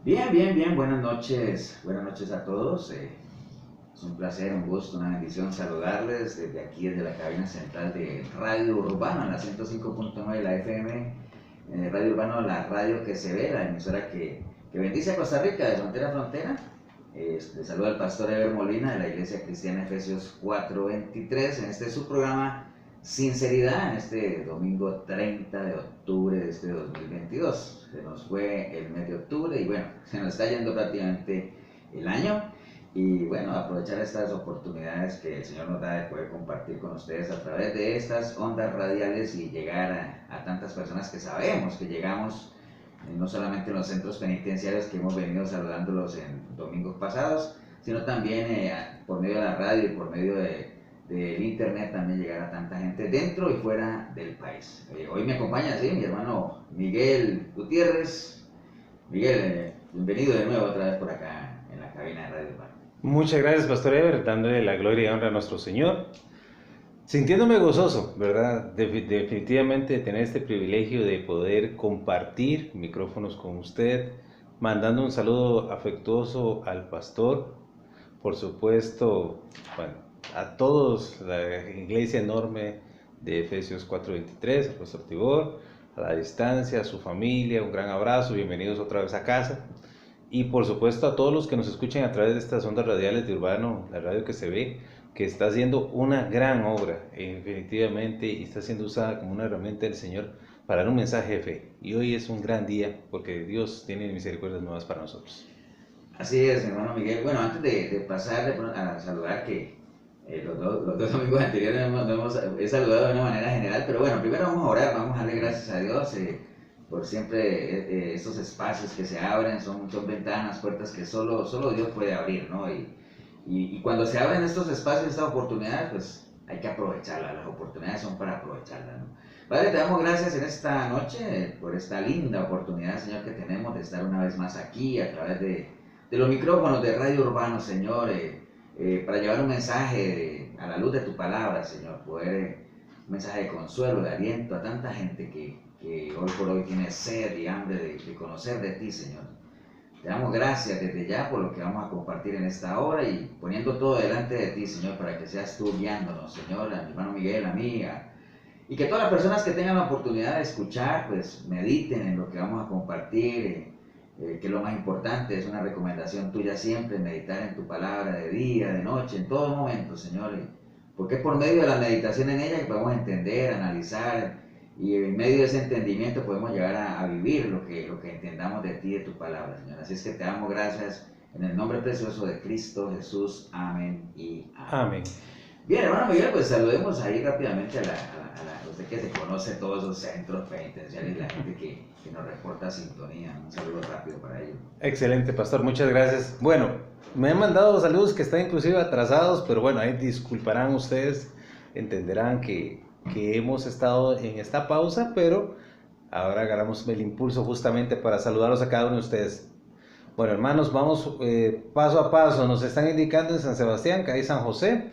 Bien, buenas noches a todos. Es un placer, un gusto, una bendición saludarles desde aquí, desde la cabina central de Radio Urbano, en la 105.9 de la FM, Radio Urbano, la radio que se ve, la emisora que bendice a Costa Rica de frontera a frontera. Les saluda el pastor Eber Molina de la Iglesia Cristiana Efesios 4:23 en este su programa Sinceridad, en este domingo 30 de octubre de este 2022. Se nos fue el mes de octubre y bueno, se nos está yendo prácticamente el año. Y bueno, aprovechar estas oportunidades que el Señor nos da de poder compartir con ustedes a través de estas ondas radiales y llegar a tantas personas que sabemos que llegamos, no solamente en los centros penitenciarios que hemos venido saludándolos en domingos pasados, sino también por medio de la radio y por medio del internet también llegar a tanta gente dentro y fuera del país. Hoy me acompaña, ¿sí?, mi hermano Miguel Gutiérrez. Miguel, bienvenido de nuevo otra vez por acá en la cabina de Radio Urbano. Muchas gracias, Pastor Eber, dándole la gloria y honra a nuestro Señor. Sintiéndome gozoso, ¿verdad? Definitivamente de tener este privilegio de poder compartir micrófonos con usted, mandando un saludo afectuoso al pastor, por supuesto, bueno, a todos, la iglesia enorme de Efesios 4:23, al pastor Tibor, a la distancia, a su familia, un gran abrazo, bienvenidos otra vez a casa. Y por supuesto a todos los que nos escuchen a través de estas ondas radiales de Urbano, la radio que se ve, que está haciendo una gran obra, definitivamente, y está siendo usada como una herramienta del Señor para dar un mensaje de fe. Y hoy es un gran día porque Dios tiene misericordias nuevas para nosotros. Así es, hermano Miguel. Bueno, antes de pasar a saludar, que los dos domingos anteriores he saludado de una manera general, pero bueno, primero vamos a orar, vamos a darle gracias a Dios por siempre estos espacios que se abren, son ventanas, puertas que solo Dios puede abrir, ¿no? Y cuando se abren estos espacios, estas oportunidades, pues hay que aprovecharlas, las oportunidades son para aprovecharlas, ¿no? Padre, te damos gracias en esta noche por esta linda oportunidad, Señor, que tenemos de estar una vez más aquí a través de los micrófonos de Radio Urbano, Señor, para llevar un mensaje a la luz de tu palabra, Señor, poder un mensaje de consuelo, de aliento a tanta gente que hoy por hoy tiene sed y hambre de conocer de ti, Señor. Te damos gracias desde ya por lo que vamos a compartir en esta hora y poniendo todo delante de ti, Señor, para que seas tú guiándonos, Señor, a mi hermano Miguel, a mí, y que todas las personas que tengan la oportunidad de escuchar, pues mediten en lo que vamos a compartir, que lo más importante es una recomendación tuya siempre, meditar en tu palabra de día, de noche, en todo momento, Señor, porque es por medio de la meditación en ella que podemos entender, analizar, y en medio de ese entendimiento podemos llegar a vivir lo que entendamos de ti y de tu palabra, Señor. Así es que te damos gracias en el nombre precioso de Cristo Jesús. Amén y amén. Amén. Bien, hermano Miguel, pues saludemos ahí rápidamente a usted que se conoce todos esos centros penitenciarios y la gente que nos reporta sintonía. Un saludo rápido para ellos. Excelente, pastor, muchas gracias. Bueno, me han mandado saludos que están inclusive atrasados, pero bueno, ahí disculparán ustedes, entenderán que hemos estado en esta pausa, pero ahora agarramos el impulso justamente para saludarlos a cada uno de ustedes. Bueno, hermanos, vamos paso a paso. Nos están indicando en San Sebastián, que hay San José,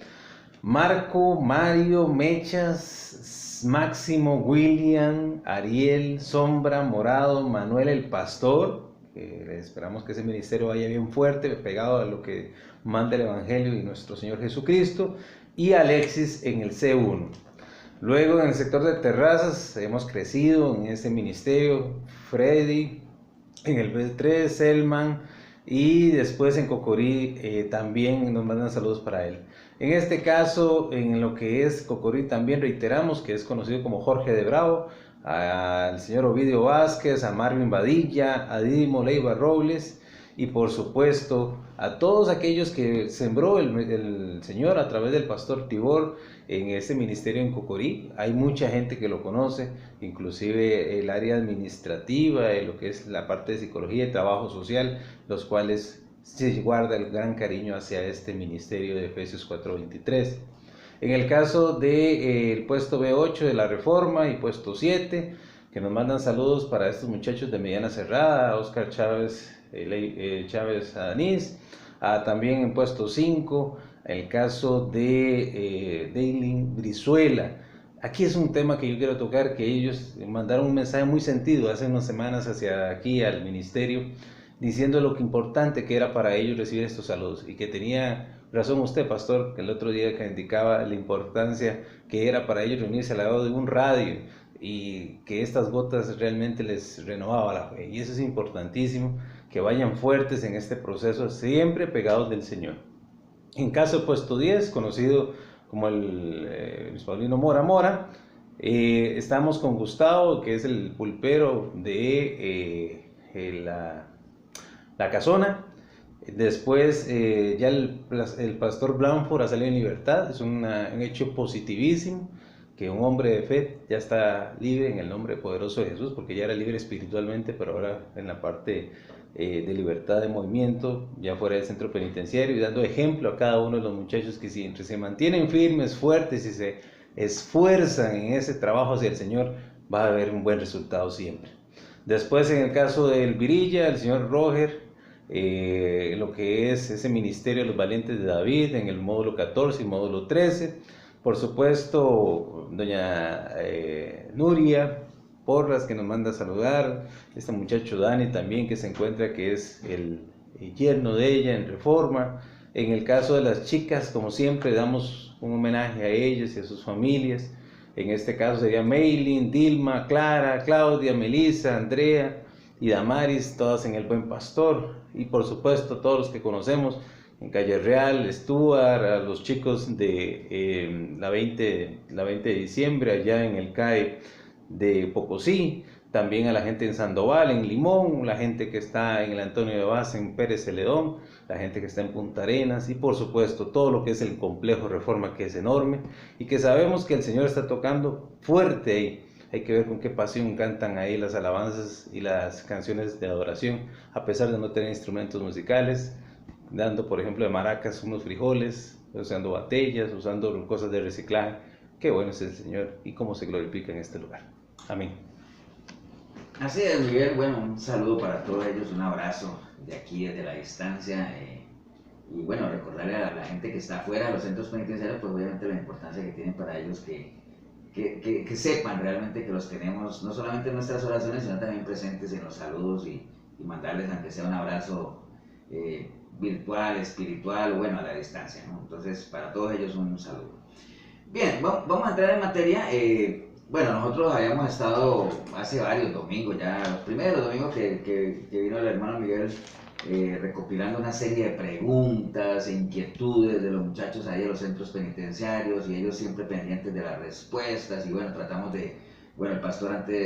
Marco, Mario, Mechas, Máximo, William, Ariel, Sombra, Morado, Manuel el Pastor. Esperamos que ese ministerio vaya bien fuerte, pegado a lo que manda el Evangelio y nuestro Señor Jesucristo, y Alexis en el C1. Luego en el sector de Terrazas hemos crecido en este ministerio, Freddy, en el B3, Selman, y después en Cocorí también nos mandan saludos para él. En este caso, en lo que es Cocorí también reiteramos que es conocido como Jorge de Bravo, al señor Ovidio Vázquez, a Marvin Badilla, a Didimo Leiva Robles, y por supuesto a todos aquellos que sembró el Señor a través del pastor Tibor en este ministerio en Cocorí. Hay mucha gente que lo conoce, inclusive el área administrativa, lo que es la parte de psicología y trabajo social, los cuales se guarda el gran cariño hacia este ministerio de Efesios 4:23. En el caso del puesto B8 de la Reforma y puesto 7, que nos mandan saludos para estos muchachos de Mediana Cerrada, Oscar Chávez, Chávez Adanís, también en puesto 5, el caso de Daylin Brizuela. Aquí es un tema que yo quiero tocar, que ellos mandaron un mensaje muy sentido hace unas semanas hacia aquí al ministerio, diciendo lo que importante que era para ellos recibir estos saludos, y que tenía razón usted, pastor, que el otro día que indicaba la importancia que era para ellos reunirse al lado de un radio, y que estas gotas realmente les renovaba la fe. Y eso es importantísimo, que vayan fuertes en este proceso, siempre pegados del Señor. En caso de Puesto 10, conocido como el Paulino Mora Mora, estamos con Gustavo, que es el pulpero de la Casona. Después ya el pastor Blanford ha salido en libertad. Es un hecho positivísimo, que un hombre de fe ya está libre en el nombre poderoso de Jesús, porque ya era libre espiritualmente, pero ahora en la parte de libertad de movimiento, ya fuera del centro penitenciario, y dando ejemplo a cada uno de los muchachos que siempre se mantienen firmes, fuertes y se esfuerzan en ese trabajo hacia el Señor, va a haber un buen resultado siempre. Después, en el caso del Virilla, el señor Roger, lo que es ese ministerio de los valientes de David en el módulo 14 y módulo 13. Por supuesto, doña Nuria Porras, que nos manda a saludar, este muchacho Dani también, que se encuentra, que es el yerno de ella en Reforma. En el caso de las chicas, como siempre, damos un homenaje a ellas y a sus familias. En este caso sería Maylin, Dilma, Clara, Claudia, Melissa, Andrea y Damaris, todas en el Buen Pastor. Y por supuesto todos los que conocemos en Calle Real, Stuart, a los chicos de la 20 de diciembre allá en el CAE de Pocosí, también a la gente en Sandoval, en Limón, la gente que está en el Antonio de Vaz, en Pérez Celedón, la gente que está en Punta Arenas, y por supuesto todo lo que es el complejo Reforma, que es enorme y que sabemos que el Señor está tocando fuerte ahí. Hay que ver con qué pasión cantan ahí las alabanzas y las canciones de adoración, a pesar de no tener instrumentos musicales, dando por ejemplo de maracas unos frijoles, usando botellas, usando cosas de reciclaje. Qué bueno es el Señor y cómo se glorifica en este lugar. Amén. Así es, Miguel. Bueno, un saludo para todos ellos, un abrazo de aquí desde la distancia. Y bueno, recordarle a la gente que está afuera de los centros penitenciarios, pues obviamente la importancia que tienen para ellos que sepan realmente que los tenemos, no solamente en nuestras oraciones, sino también presentes en los saludos y mandarles, aunque sea un abrazo virtual, espiritual, o bueno, a la distancia, ¿no? Entonces, para todos ellos un saludo. Bien, vamos a entrar en materia. Bueno, nosotros habíamos estado hace varios domingos, ya los primeros domingos que vino el hermano Miguel, recopilando una serie de preguntas e inquietudes de los muchachos ahí de los centros penitenciarios, y ellos siempre pendientes de las respuestas. Y bueno, tratamos de, bueno, el pastor antes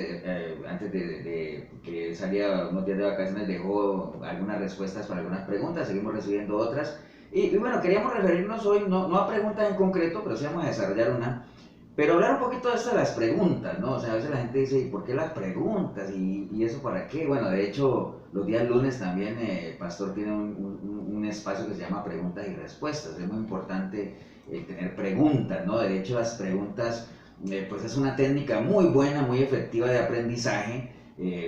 de que salía unos días de vacaciones dejó algunas respuestas para algunas preguntas, seguimos recibiendo otras. Y bueno, queríamos referirnos hoy, no a preguntas en concreto, pero sí vamos a desarrollar una. Pero hablar un poquito de esto de las preguntas, ¿no? O sea, a veces la gente dice, ¿y por qué las preguntas? ¿Y eso para qué? Bueno, de hecho, los días lunes también el pastor tiene un espacio que se llama preguntas y respuestas. Es muy importante tener preguntas, ¿no? De hecho, las preguntas, pues es una técnica muy buena, muy efectiva de aprendizaje.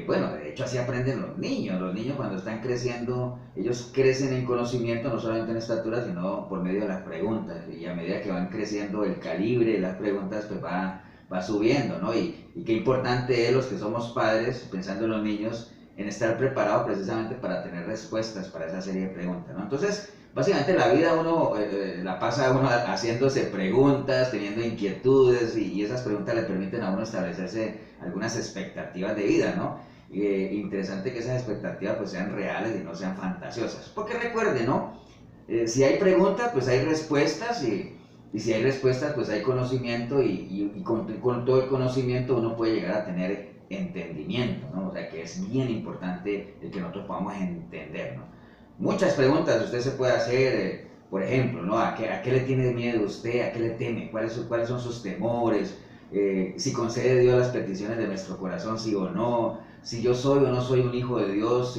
Bueno, de hecho así aprenden los niños. Los niños cuando están creciendo, ellos crecen en conocimiento, no solamente en estatura, sino por medio de las preguntas. Y a medida que van creciendo, el calibre de las preguntas pues va subiendo, ¿no? Y qué importante es los que somos padres, pensando en los niños, en estar preparados precisamente para tener respuestas para esa serie de preguntas, ¿no? Entonces, básicamente la vida uno la pasa uno haciéndose preguntas, teniendo inquietudes, y esas preguntas le permiten a uno establecerse algunas expectativas de vida, ¿no? Interesante que esas expectativas pues sean reales y no sean fantasiosas. Porque recuerde, ¿no? Si hay preguntas, pues hay respuestas, y si hay respuestas, pues hay conocimiento, y con todo el conocimiento uno puede llegar a tener entendimiento, ¿no? O sea que es bien importante el que nosotros podamos entender, ¿no? Muchas preguntas usted se puede hacer, por ejemplo, ¿no? ¿A qué le tiene miedo usted? ¿A qué le teme? ¿Cuáles son sus temores? Si concede Dios las peticiones de nuestro corazón, sí o no. Si yo soy o no soy un hijo de Dios.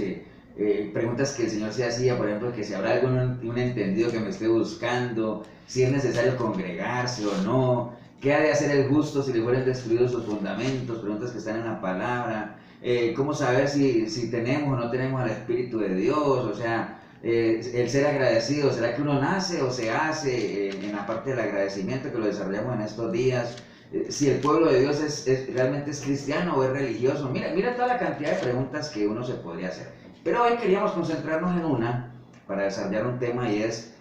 Preguntas que el Señor se hacía, por ejemplo, que si habrá algún entendido que me esté buscando, si es necesario congregarse o no, qué ha de hacer el justo si le fueren destruidos sus fundamentos, preguntas que están en la palabra. Cómo saber si tenemos o no tenemos al Espíritu de Dios, o sea, el ser agradecido, ¿será que uno nace o se hace en la parte del agradecimiento, que lo desarrollamos en estos días? Si el pueblo de Dios realmente es cristiano o es religioso. Mira toda la cantidad de preguntas que uno se podría hacer. Pero hoy queríamos concentrarnos en una para desarrollar un tema y es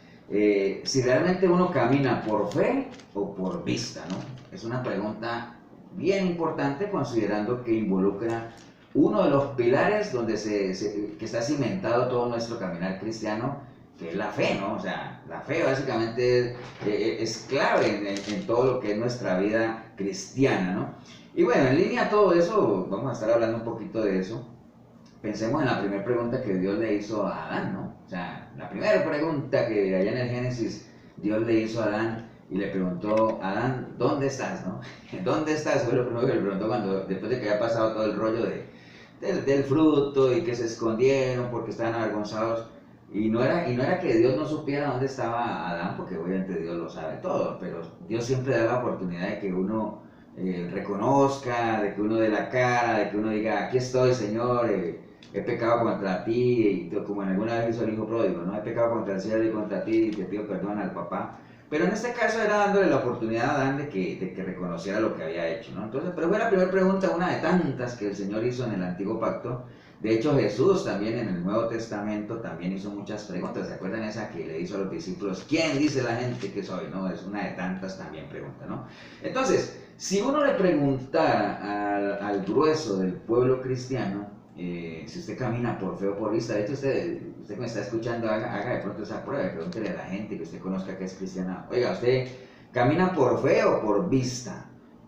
si realmente uno camina por fe o por vista, ¿no? Es una pregunta bien importante considerando que involucra uno de los pilares donde que está cimentado todo nuestro caminar cristiano, que es la fe, ¿no? O sea, la fe básicamente es clave en todo lo que es nuestra vida cristiana, ¿no? Y bueno, en línea a todo eso, vamos a estar hablando un poquito de eso. Pensemos en la primera pregunta que Dios le hizo a Adán, ¿no? O sea, la primera pregunta que allá en el Génesis Dios le hizo a Adán y le preguntó, Adán, ¿dónde estás, no? ¿Dónde estás? Fue lo primero que le preguntó después de que había pasado todo el rollo del fruto y que se escondieron porque estaban avergonzados. Y no era que Dios no supiera dónde estaba Adán, porque obviamente Dios lo sabe todo, pero Dios siempre da la oportunidad de que uno reconozca, de que uno dé la cara, de que uno diga, aquí estoy, Señor, he pecado contra ti, y como en alguna vez hizo el hijo pródigo, ¿no? He pecado contra el cielo y contra ti, y te pido perdón al papá. Pero en este caso era dándole la oportunidad a Adán de que reconociera lo que había hecho, ¿no? Entonces, pero fue la primera pregunta, una de tantas que el Señor hizo en el Antiguo Pacto. De hecho, Jesús también en el Nuevo Testamento también hizo muchas preguntas. ¿Se acuerdan esa que le hizo a los discípulos? ¿Quién dice la gente que soy? ¿No? Es una de tantas también preguntas, ¿no? Entonces, si uno le preguntara al grueso del pueblo cristiano, si usted camina por fe o por vista, de hecho usted que me está escuchando, haga de pronto esa prueba, pregúntele a la gente que usted conozca que es cristiana, oiga, ¿usted camina por fe o por vista?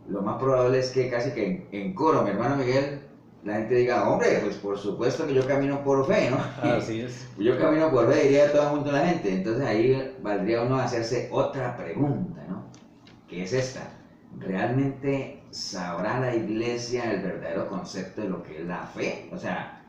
Lo más probable es que casi que en coro, mi hermano Miguel, la gente diga, hombre, pues por supuesto que yo camino por fe, ¿no? Así es. Yo camino por fe, diría todo el mundo la gente. Entonces ahí valdría uno hacerse otra pregunta, ¿no? Que es esta. ¿Realmente sabrá la iglesia el verdadero concepto de lo que es la fe? O sea,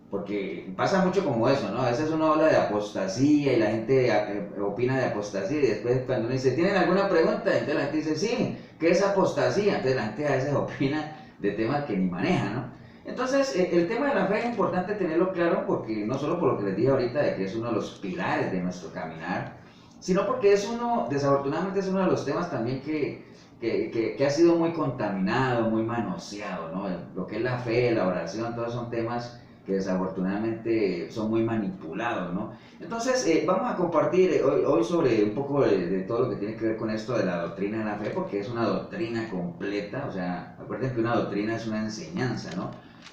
porque pasa mucho como eso, ¿no? A veces uno habla de apostasía y la gente opina de apostasía y después cuando uno dice, ¿tienen alguna pregunta? Entonces la gente dice, sí, ¿qué es apostasía? Entonces la gente a veces opina de temas que ni maneja, ¿no? Entonces, el tema de la fe es importante tenerlo claro porque no solo por lo que les dije ahorita de que es uno de los pilares de nuestro caminar, sino porque es uno, desafortunadamente es uno de los temas también que ha sido muy contaminado, muy manoseado, ¿no? Lo que es la fe, la oración, todos son temas que desafortunadamente son muy manipulados, ¿no? Entonces, vamos a compartir hoy sobre un poco de todo lo que tiene que ver con esto de la doctrina de la fe, porque es una doctrina completa, o sea, acuérdense que una doctrina es una enseñanza, ¿no?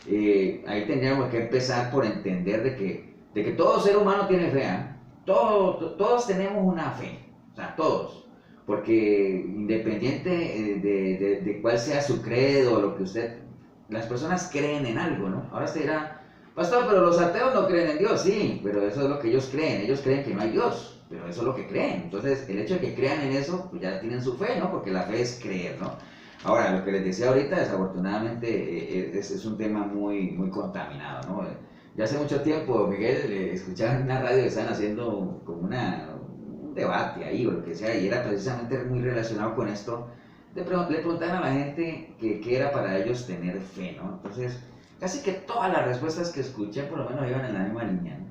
Ahí tendríamos que empezar por entender de que todo ser humano tiene fe, ¿eh? Todos tenemos una fe, o sea, todos. Porque independiente de cuál sea su credo, lo que las personas creen en algo, ¿no? Ahora usted dirá, pastor, pero los ateos no creen en Dios, sí, pero eso es lo que ellos creen que no hay Dios, pero eso es lo que creen. Entonces, el hecho de que crean en eso, pues ya tienen su fe, ¿no? Porque la fe es creer, ¿no? Ahora, lo que les decía ahorita, desafortunadamente, es un tema muy, muy contaminado, ¿no? Ya hace mucho tiempo, Miguel, escuchaba en una radio que estaban haciendo como un debate ahí o lo que sea, y era precisamente muy relacionado con esto. Le preguntaban a la gente qué era para ellos tener fe, ¿no? Entonces, casi que todas las respuestas que escuché, por lo menos iban en la misma línea, ¿no?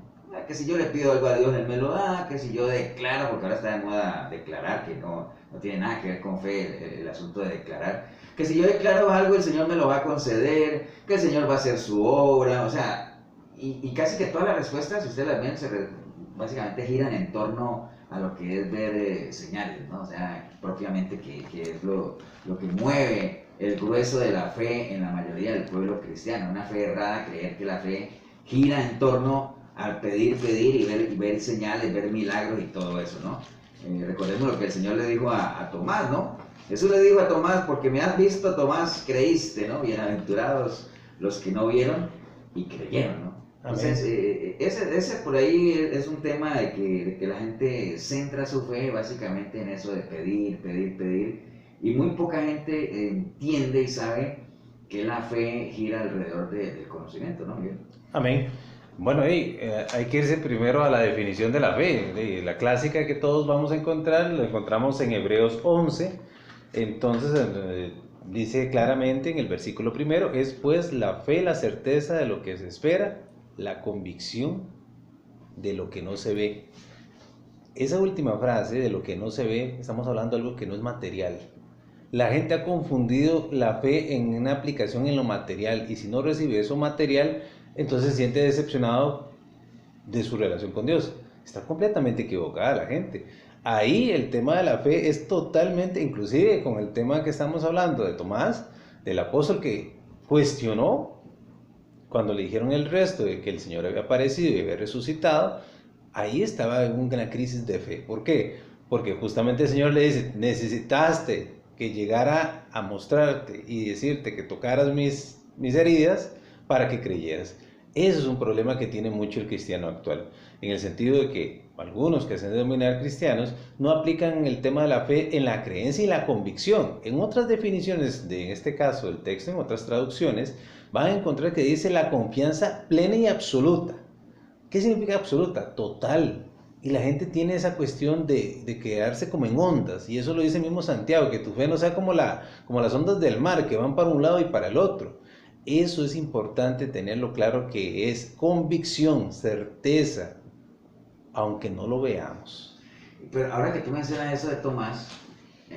Que si yo le pido algo a Dios, Él me lo da, que si yo declaro, porque ahora está de moda declarar, que no tiene nada que ver con fe el asunto de declarar, que si yo declaro algo, el Señor me lo va a conceder, que el Señor va a hacer su obra, o sea, y casi que todas las respuestas, si ustedes las ven, básicamente giran en torno a lo que es ver señales, ¿no? O sea, propiamente que es lo que mueve el grueso de la fe en la mayoría del pueblo cristiano, una fe errada, creer que la fe gira en torno al pedir y ver señales, ver milagros y todo eso, ¿no? Recordemos lo que el Señor le dijo a Tomás, ¿no? Jesús le dijo a Tomás, porque me has visto, Tomás, creíste, ¿no? Bienaventurados los que no vieron y creyeron, ¿no? Entonces, ese por ahí es un tema de que la gente centra su fe básicamente en eso de pedir, y muy poca gente entiende y sabe que la fe gira alrededor del conocimiento, ¿no, Miguel? Amén. Bueno, hay que irse primero a la definición de la fe. La clásica que todos vamos a encontrar, la encontramos en Hebreos 11. Entonces, dice claramente en el versículo primero, es pues la fe, la certeza de lo que se espera, la convicción de lo que no se ve. Esa última frase, de lo que no se ve, estamos hablando de algo que no es material. La gente ha confundido la fe en una aplicación en lo material, y si no recibe eso material, entonces se siente decepcionado de su relación con Dios. Está completamente equivocada la gente. Ahí el tema de la fe es totalmente, inclusive con el tema que estamos hablando de Tomás, del apóstol que cuestionó cuando le dijeron el resto de que el Señor había aparecido y había resucitado. Ahí estaba en una crisis de fe. ¿Por qué? Porque justamente el Señor le dice, necesitaste que llegara a mostrarte y decirte que tocaras mis heridas para que creyeras. Eso es un problema que tiene mucho el cristiano actual, en el sentido de que algunos que se hacen denominar cristianos no aplican el tema de la fe en la creencia y la convicción. En otras definiciones, en este caso del texto, en otras traducciones, van a encontrar que dice la confianza plena y absoluta. ¿Qué significa absoluta? Total. Y la gente tiene esa cuestión de quedarse como en ondas, y eso lo dice mismo Santiago, que tu fe no sea como las ondas del mar, que van para un lado y para el otro. Eso es importante tenerlo claro, que es convicción, certeza, aunque no lo veamos. Pero ahora que tú mencionas eso de Tomás,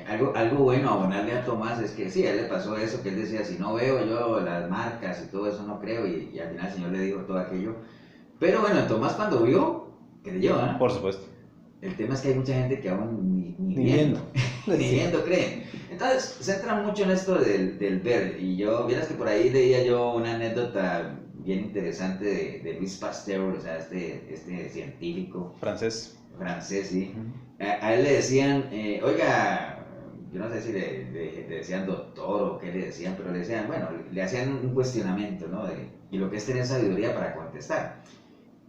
algo bueno abonarle a Tomás es que sí, a él le pasó eso, que él decía, si no veo yo las marcas y todo eso no creo, y al final el Señor le dijo todo aquello. Pero bueno, Tomás cuando vio, creyó, ¿eh? Por supuesto. El tema es que hay mucha gente que aún ni viendo. ni viendo creen. Entonces, se centra mucho en esto del ver. Y yo, vieras que por ahí leía yo una anécdota bien interesante de Louis Pasteur, o sea, este científico Francés, sí. A él le decían, oiga, yo no sé si le decían doctor o qué le decían, pero le decían, bueno, le hacían un cuestionamiento, ¿no? Y lo que es tener sabiduría para contestar.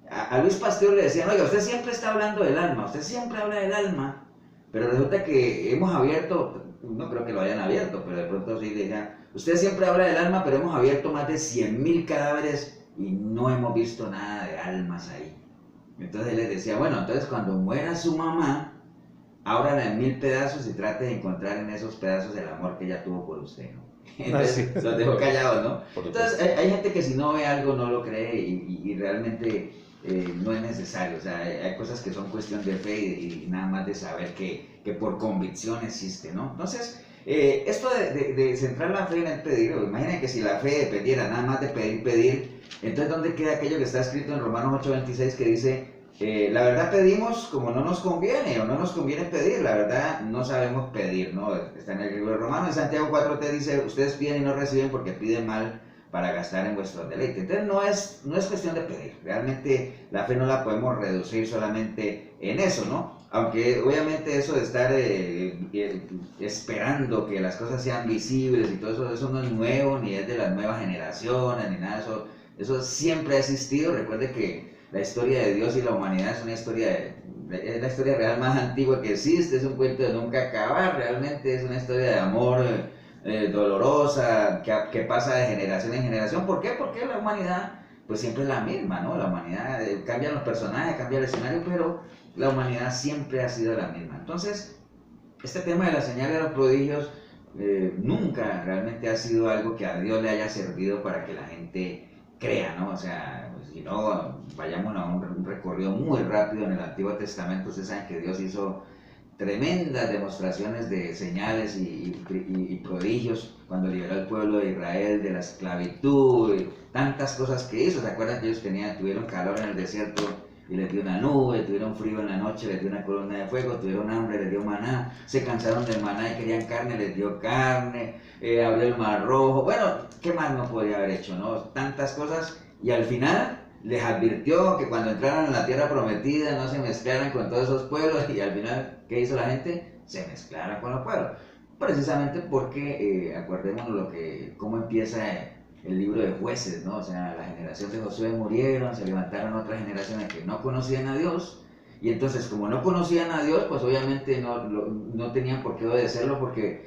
A Louis Pasteur le decían, oiga, usted siempre está hablando del alma, usted siempre habla del alma, pero resulta que hemos abierto, no creo que lo hayan abierto, pero de pronto sí le decían, usted siempre habla del alma, pero hemos abierto más de 100.000 cadáveres y no hemos visto nada de almas ahí. Entonces él les decía, bueno, entonces cuando muera su mamá, ábrala en 1000 pedazos y trate de encontrar en esos pedazos el amor que ella tuvo por usted, ¿no? Entonces los dejó callados, ¿no? Entonces hay gente que si no ve algo no lo cree y realmente no es necesario. O sea, hay cosas que son cuestión de fe y nada más de saber que por convicción existe, ¿no? Entonces, esto de centrar la fe en el pedir, imaginen que si la fe dependiera nada más de pedir, entonces ¿dónde queda aquello que está escrito en Romanos 8:26 que dice, la verdad pedimos como no nos conviene o no nos conviene pedir, la verdad no sabemos pedir, ¿no? Está en el libro de Romanos. En Santiago 4:3 dice, ustedes piden y no reciben porque piden mal para gastar en vuestros deleites. Entonces no es cuestión de pedir, realmente la fe no la podemos reducir solamente en eso, ¿no? Aunque obviamente eso de estar esperando que las cosas sean visibles y todo eso no es nuevo, ni es de las nuevas generaciones, ni nada de eso. Eso siempre ha existido. Recuerde que la historia de Dios y la humanidad es una historia, es la historia real más antigua que existe, es un cuento de nunca acabar, realmente es una historia de amor dolorosa, que pasa de generación en generación. ¿Por qué? Porque la humanidad pues siempre es la misma, ¿no? La humanidad, cambian los personajes, cambia el escenario, pero la humanidad siempre ha sido la misma. Entonces, este tema de la señal de los prodigios nunca realmente ha sido algo que a Dios le haya servido para que la gente crea, ¿no? O sea, pues, si no, vayamos a un recorrido muy rápido en el Antiguo Testamento. Ustedes saben que Dios hizo tremendas demostraciones de señales y prodigios cuando liberó al pueblo de Israel de la esclavitud, y tantas cosas que hizo. ¿Se acuerdan que ellos tuvieron calor en el desierto y les dio una nube, tuvieron frío en la noche, les dio una columna de fuego, tuvieron hambre, les dio maná, se cansaron del maná y querían carne, les dio carne, abrió el mar rojo? Bueno, ¿qué más no podría haber hecho, no? Tantas cosas, y al final les advirtió que cuando entraran en la tierra prometida no se mezclaran con todos esos pueblos, y al final, ¿qué hizo la gente? Se mezclaron con los pueblos. Precisamente porque, acordémonos cómo empieza el libro de Jueces, ¿no? O sea, la generación de Josué murieron, se levantaron otras generaciones que no conocían a Dios, y entonces como no conocían a Dios, pues obviamente no tenían por qué obedecerlo, porque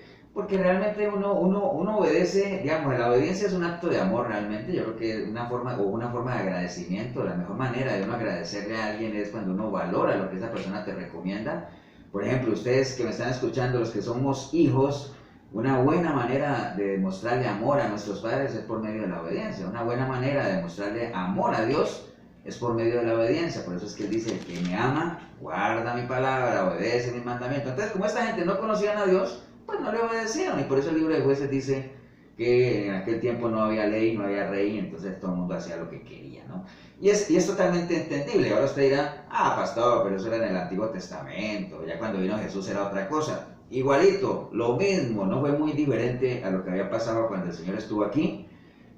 realmente uno obedece, digamos, la obediencia es un acto de amor realmente. Yo creo que una forma de agradecimiento, la mejor manera de uno agradecerle a alguien es cuando uno valora lo que esa persona te recomienda. Por ejemplo, ustedes que me están escuchando, los que somos hijos, una buena manera de demostrarle amor a nuestros padres es por medio de la obediencia. Una buena manera de demostrarle amor a Dios es por medio de la obediencia. Por eso es que él dice, el que me ama, guarda mi palabra, obedece mis mandamientos. Entonces, como esta gente no conocían a Dios, pues no le obedecieron, y por eso el libro de Jueces dice que en aquel tiempo no había ley, no había rey, entonces todo el mundo hacía lo que quería, ¿no? Y es totalmente entendible. Ahora usted dirá, pastor, pero eso era en el Antiguo Testamento, ya cuando vino Jesús era otra cosa. Igualito, lo mismo, no fue muy diferente a lo que había pasado cuando el Señor estuvo aquí.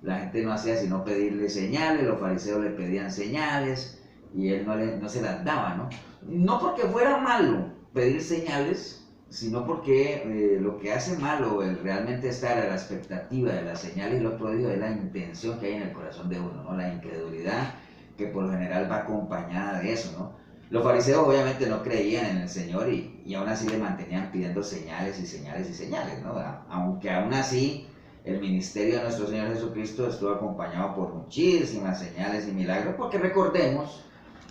La gente no hacía sino pedirle señales, los fariseos le pedían señales y él no se las daba, ¿no? No porque fuera malo pedir señales, sino porque lo que hace malo el realmente estar a la expectativa de las señales y los prodigios es la intención que hay en el corazón de uno, ¿no? La incredulidad que por lo general va acompañada de eso, ¿no? Los fariseos obviamente no creían en el Señor y aún así le mantenían pidiendo señales y señales y señales, ¿no? Aunque aún así el ministerio de nuestro Señor Jesucristo estuvo acompañado por muchísimas señales y milagros, porque recordemos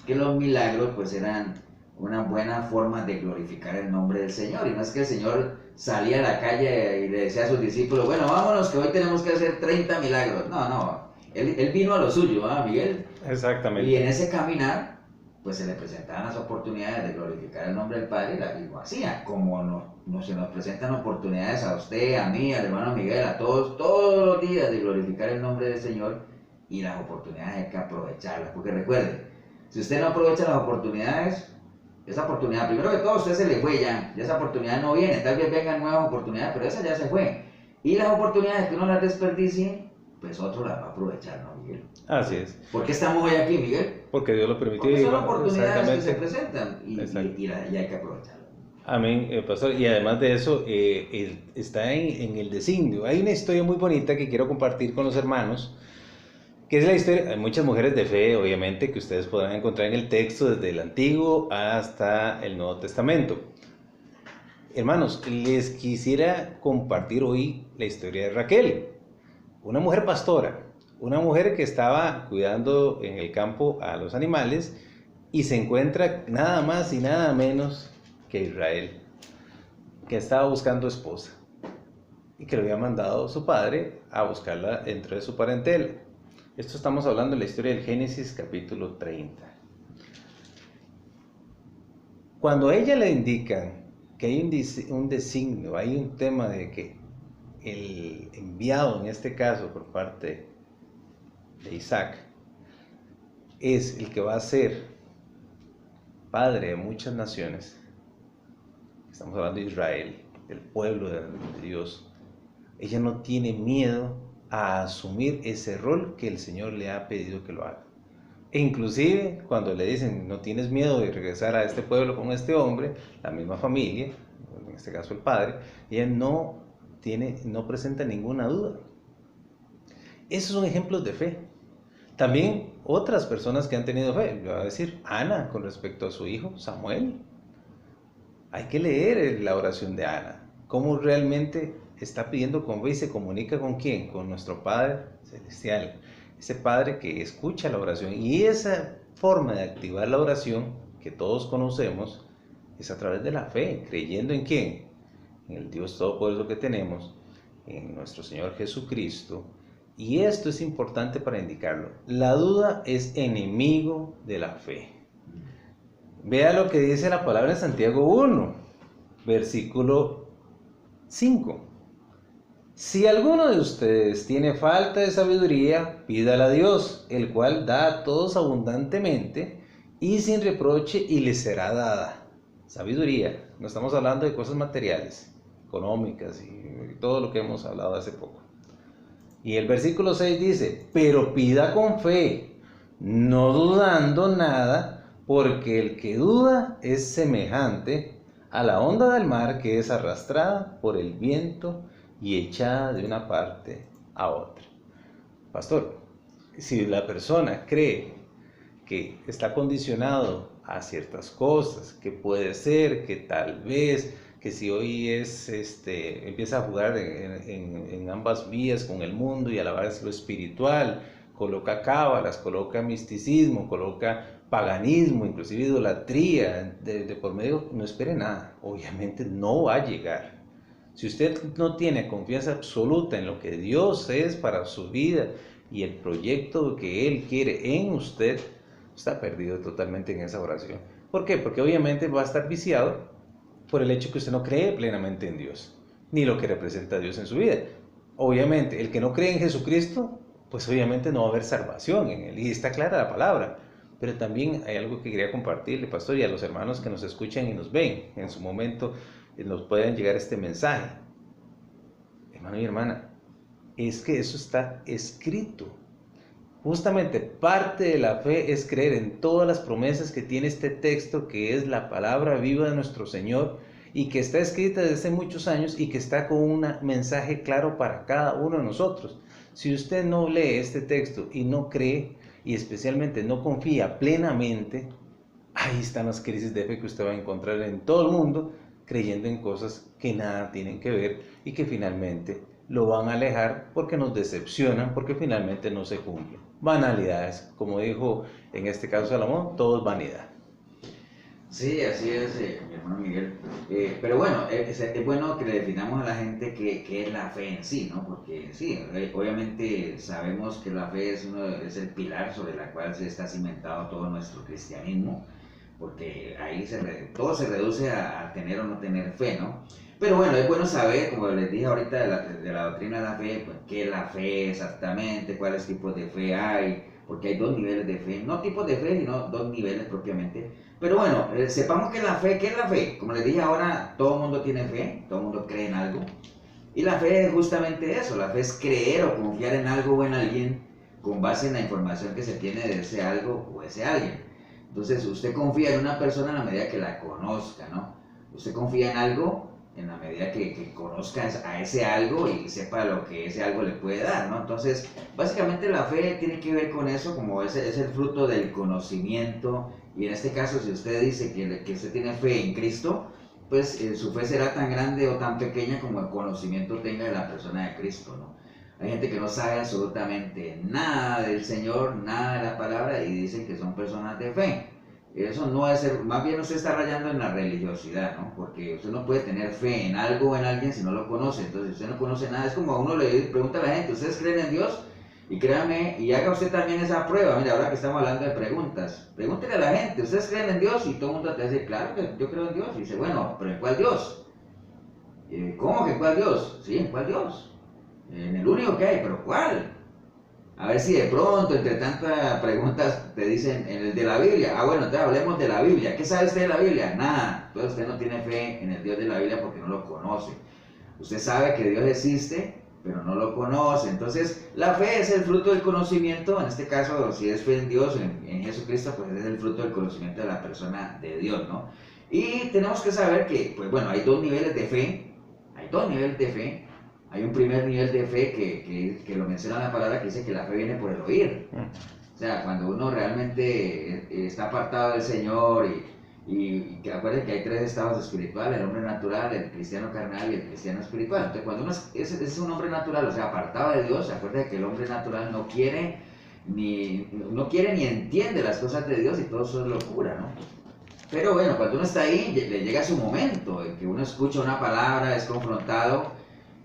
que los milagros pues eran una buena forma de glorificar el nombre del Señor, y no es que el Señor salía a la calle y le decía a sus discípulos, bueno, vámonos que hoy tenemos que hacer 30 milagros, no, él vino a lo suyo, ¿ah, Miguel? Exactamente. Y en ese caminar pues se le presentaban las oportunidades de glorificar el nombre del Padre y lo hacía, como se nos presentan oportunidades a usted, a mí, al hermano Miguel, a todos los días de glorificar el nombre del Señor, y las oportunidades hay que aprovecharlas, porque recuerde, si usted no aprovecha las oportunidades, esa oportunidad, primero que todo, usted se le fue ya esa oportunidad no viene, tal vez vengan nuevas oportunidades, pero esa ya se fue, y las oportunidades que uno las desperdicie, pues otro las va a aprovechar, ¿no, Miguel? Así es. ¿Por qué estamos hoy aquí, Miguel? Porque Dios lo permitió. Porque son oportunidades que se presentan y hay que aprovecharlas. Amén, pastor. Y además de eso, está en el designio. Hay una historia muy bonita que quiero compartir con los hermanos, que es la historia, hay muchas mujeres de fe, obviamente, que ustedes podrán encontrar en el texto desde el Antiguo hasta el Nuevo Testamento. Hermanos, les quisiera compartir hoy la historia de Raquel, una mujer pastora, una mujer que estaba cuidando en el campo a los animales y se encuentra nada más y nada menos que Israel, que estaba buscando esposa y que le había mandado su padre a buscarla dentro de su parentela. Esto estamos hablando de la historia del Génesis capítulo 30. Cuando a ella le indican que hay un designio, hay un tema de que el enviado, en este caso por parte de Isaac, es el que va a ser padre de muchas naciones, estamos hablando de Israel, del pueblo de Dios, ella no tiene miedo a asumir ese rol que el Señor le ha pedido que lo haga. E inclusive cuando le dicen, no tienes miedo de regresar a este pueblo con este hombre, la misma familia, en este caso el padre, ella no presenta ninguna duda. Esos son ejemplos de fe. También otras personas que han tenido fe, yo voy a decir Ana con respecto a su hijo Samuel. Hay que leer la oración de Ana, cómo realmente está pidiendo con fe y se comunica con quién, con nuestro Padre Celestial, ese Padre que escucha la oración. Y esa forma de activar la oración que todos conocemos es a través de la fe, creyendo en quién, en el Dios Todopoderoso que tenemos, en nuestro Señor Jesucristo. Y esto es importante para indicarlo. La duda es enemigo de la fe. Vea lo que dice la palabra en Santiago 1, versículo 5. Si alguno de ustedes tiene falta de sabiduría, pídala a Dios, el cual da a todos abundantemente y sin reproche, y le será dada. Sabiduría, no estamos hablando de cosas materiales, económicas y todo lo que hemos hablado hace poco. Y el versículo 6 dice, pero pida con fe, no dudando nada, porque el que duda es semejante a la onda del mar que es arrastrada por el viento y echada de una parte a otra. Pastor, si la persona cree que está condicionado a ciertas cosas, que puede ser, que tal vez, que si hoy empieza a jugar en ambas vías con el mundo y a la vez lo espiritual, coloca cábalas, coloca misticismo, coloca paganismo, inclusive idolatría, de por medio, no espere nada, obviamente no va a llegar. Si usted no tiene confianza absoluta en lo que Dios es para su vida y el proyecto que Él quiere en usted, está perdido totalmente en esa oración. ¿Por qué? Porque obviamente va a estar viciado por el hecho que usted no cree plenamente en Dios, ni lo que representa Dios en su vida. Obviamente, el que no cree en Jesucristo, pues obviamente no va a haber salvación en él. Y está clara la palabra. Pero también hay algo que quería compartirle, pastor, y a los hermanos que nos escuchan y nos ven. En su momento nos pueden llegar este mensaje. Hermano y hermana, es que eso está escrito. Justamente parte de la fe es creer en todas las promesas que tiene este texto, que es la palabra viva de nuestro Señor y que está escrita desde hace muchos años y que está con un mensaje claro para cada uno de nosotros. Si usted no lee este texto y no cree y especialmente no confía plenamente, ahí están las crisis de fe que usted va a encontrar en todo el mundo, creyendo en cosas que nada tienen que ver y que finalmente lo van a alejar porque nos decepcionan, porque finalmente no se cumplen. Banalidades, como dijo en este caso Salomón, todo es vanidad. Sí, así es, mi hermano Miguel. Pero bueno, es bueno que le definamos a la gente qué es la fe en sí, ¿no? Porque sí, obviamente sabemos que la fe es el pilar sobre la cual se está cimentado todo nuestro cristianismo, porque ahí todo se reduce a tener o no tener fe, ¿no? Pero bueno, es bueno saber, como les dije ahorita, de la doctrina de la fe, pues, qué es la fe exactamente, cuáles tipos de fe hay, porque hay dos niveles de fe, no tipos de fe, sino dos niveles propiamente. Pero bueno, sepamos que la fe, ¿qué es la fe? Como les dije ahora, todo el mundo tiene fe, todo el mundo cree en algo. Y la fe es justamente eso, la fe es creer o confiar en algo o en alguien con base en la información que se tiene de ese algo o ese alguien. Entonces, usted confía en una persona en la medida que la conozca, ¿no? Usted confía en algo en la medida que conozca a ese algo y sepa lo que ese algo le puede dar, ¿no? Entonces, básicamente la fe tiene que ver con eso, como es el fruto del conocimiento, y en este caso, si usted dice que usted tiene fe en Cristo, pues su fe será tan grande o tan pequeña como el conocimiento tenga de la persona de Cristo, ¿no? Hay gente que no sabe absolutamente nada del Señor, nada de la palabra, y dicen que son personas de fe. Eso no es ser, más bien usted está rayando en la religiosidad, ¿no? Porque usted no puede tener fe en algo o en alguien si no lo conoce. Entonces, si usted no conoce nada, es como a uno le pregunta a la gente, ¿ustedes creen en Dios? Y créame, y haga usted también esa prueba. Mira, ahora que estamos hablando de preguntas, pregúntele a la gente, ¿ustedes creen en Dios? Y todo el mundo te dice, claro que yo creo en Dios. Y dice, bueno, ¿pero en cuál Dios? ¿Cómo que en cuál Dios? Sí, ¿en cuál Dios? En el único que hay, pero ¿cuál? A ver si de pronto, entre tantas preguntas, te dicen en el de la Biblia. Ah, bueno, entonces hablemos de la Biblia. ¿Qué sabe usted de la Biblia? Nada. Entonces usted no tiene fe en el Dios de la Biblia porque no lo conoce. Usted sabe que Dios existe, pero no lo conoce. Entonces, la fe es el fruto del conocimiento. En este caso, si es fe en Dios, en Jesucristo, pues es el fruto del conocimiento de la persona de Dios, ¿no? Y tenemos que saber que, pues bueno, hay dos niveles de fe. Hay dos niveles de fe. Hay un primer nivel de fe que lo menciona la palabra, que dice que la fe viene por el oír. O sea, cuando uno realmente está apartado del Señor y que acuérdense que hay tres estados espirituales, el hombre natural, el cristiano carnal y el cristiano espiritual. Entonces, cuando uno es un hombre natural, o sea, apartado de Dios, acuérdense que el hombre natural no quiere ni entiende las cosas de Dios y todo eso es locura, ¿no? Pero bueno, cuando uno está ahí, le llega su momento en que uno escucha una palabra, es confrontado.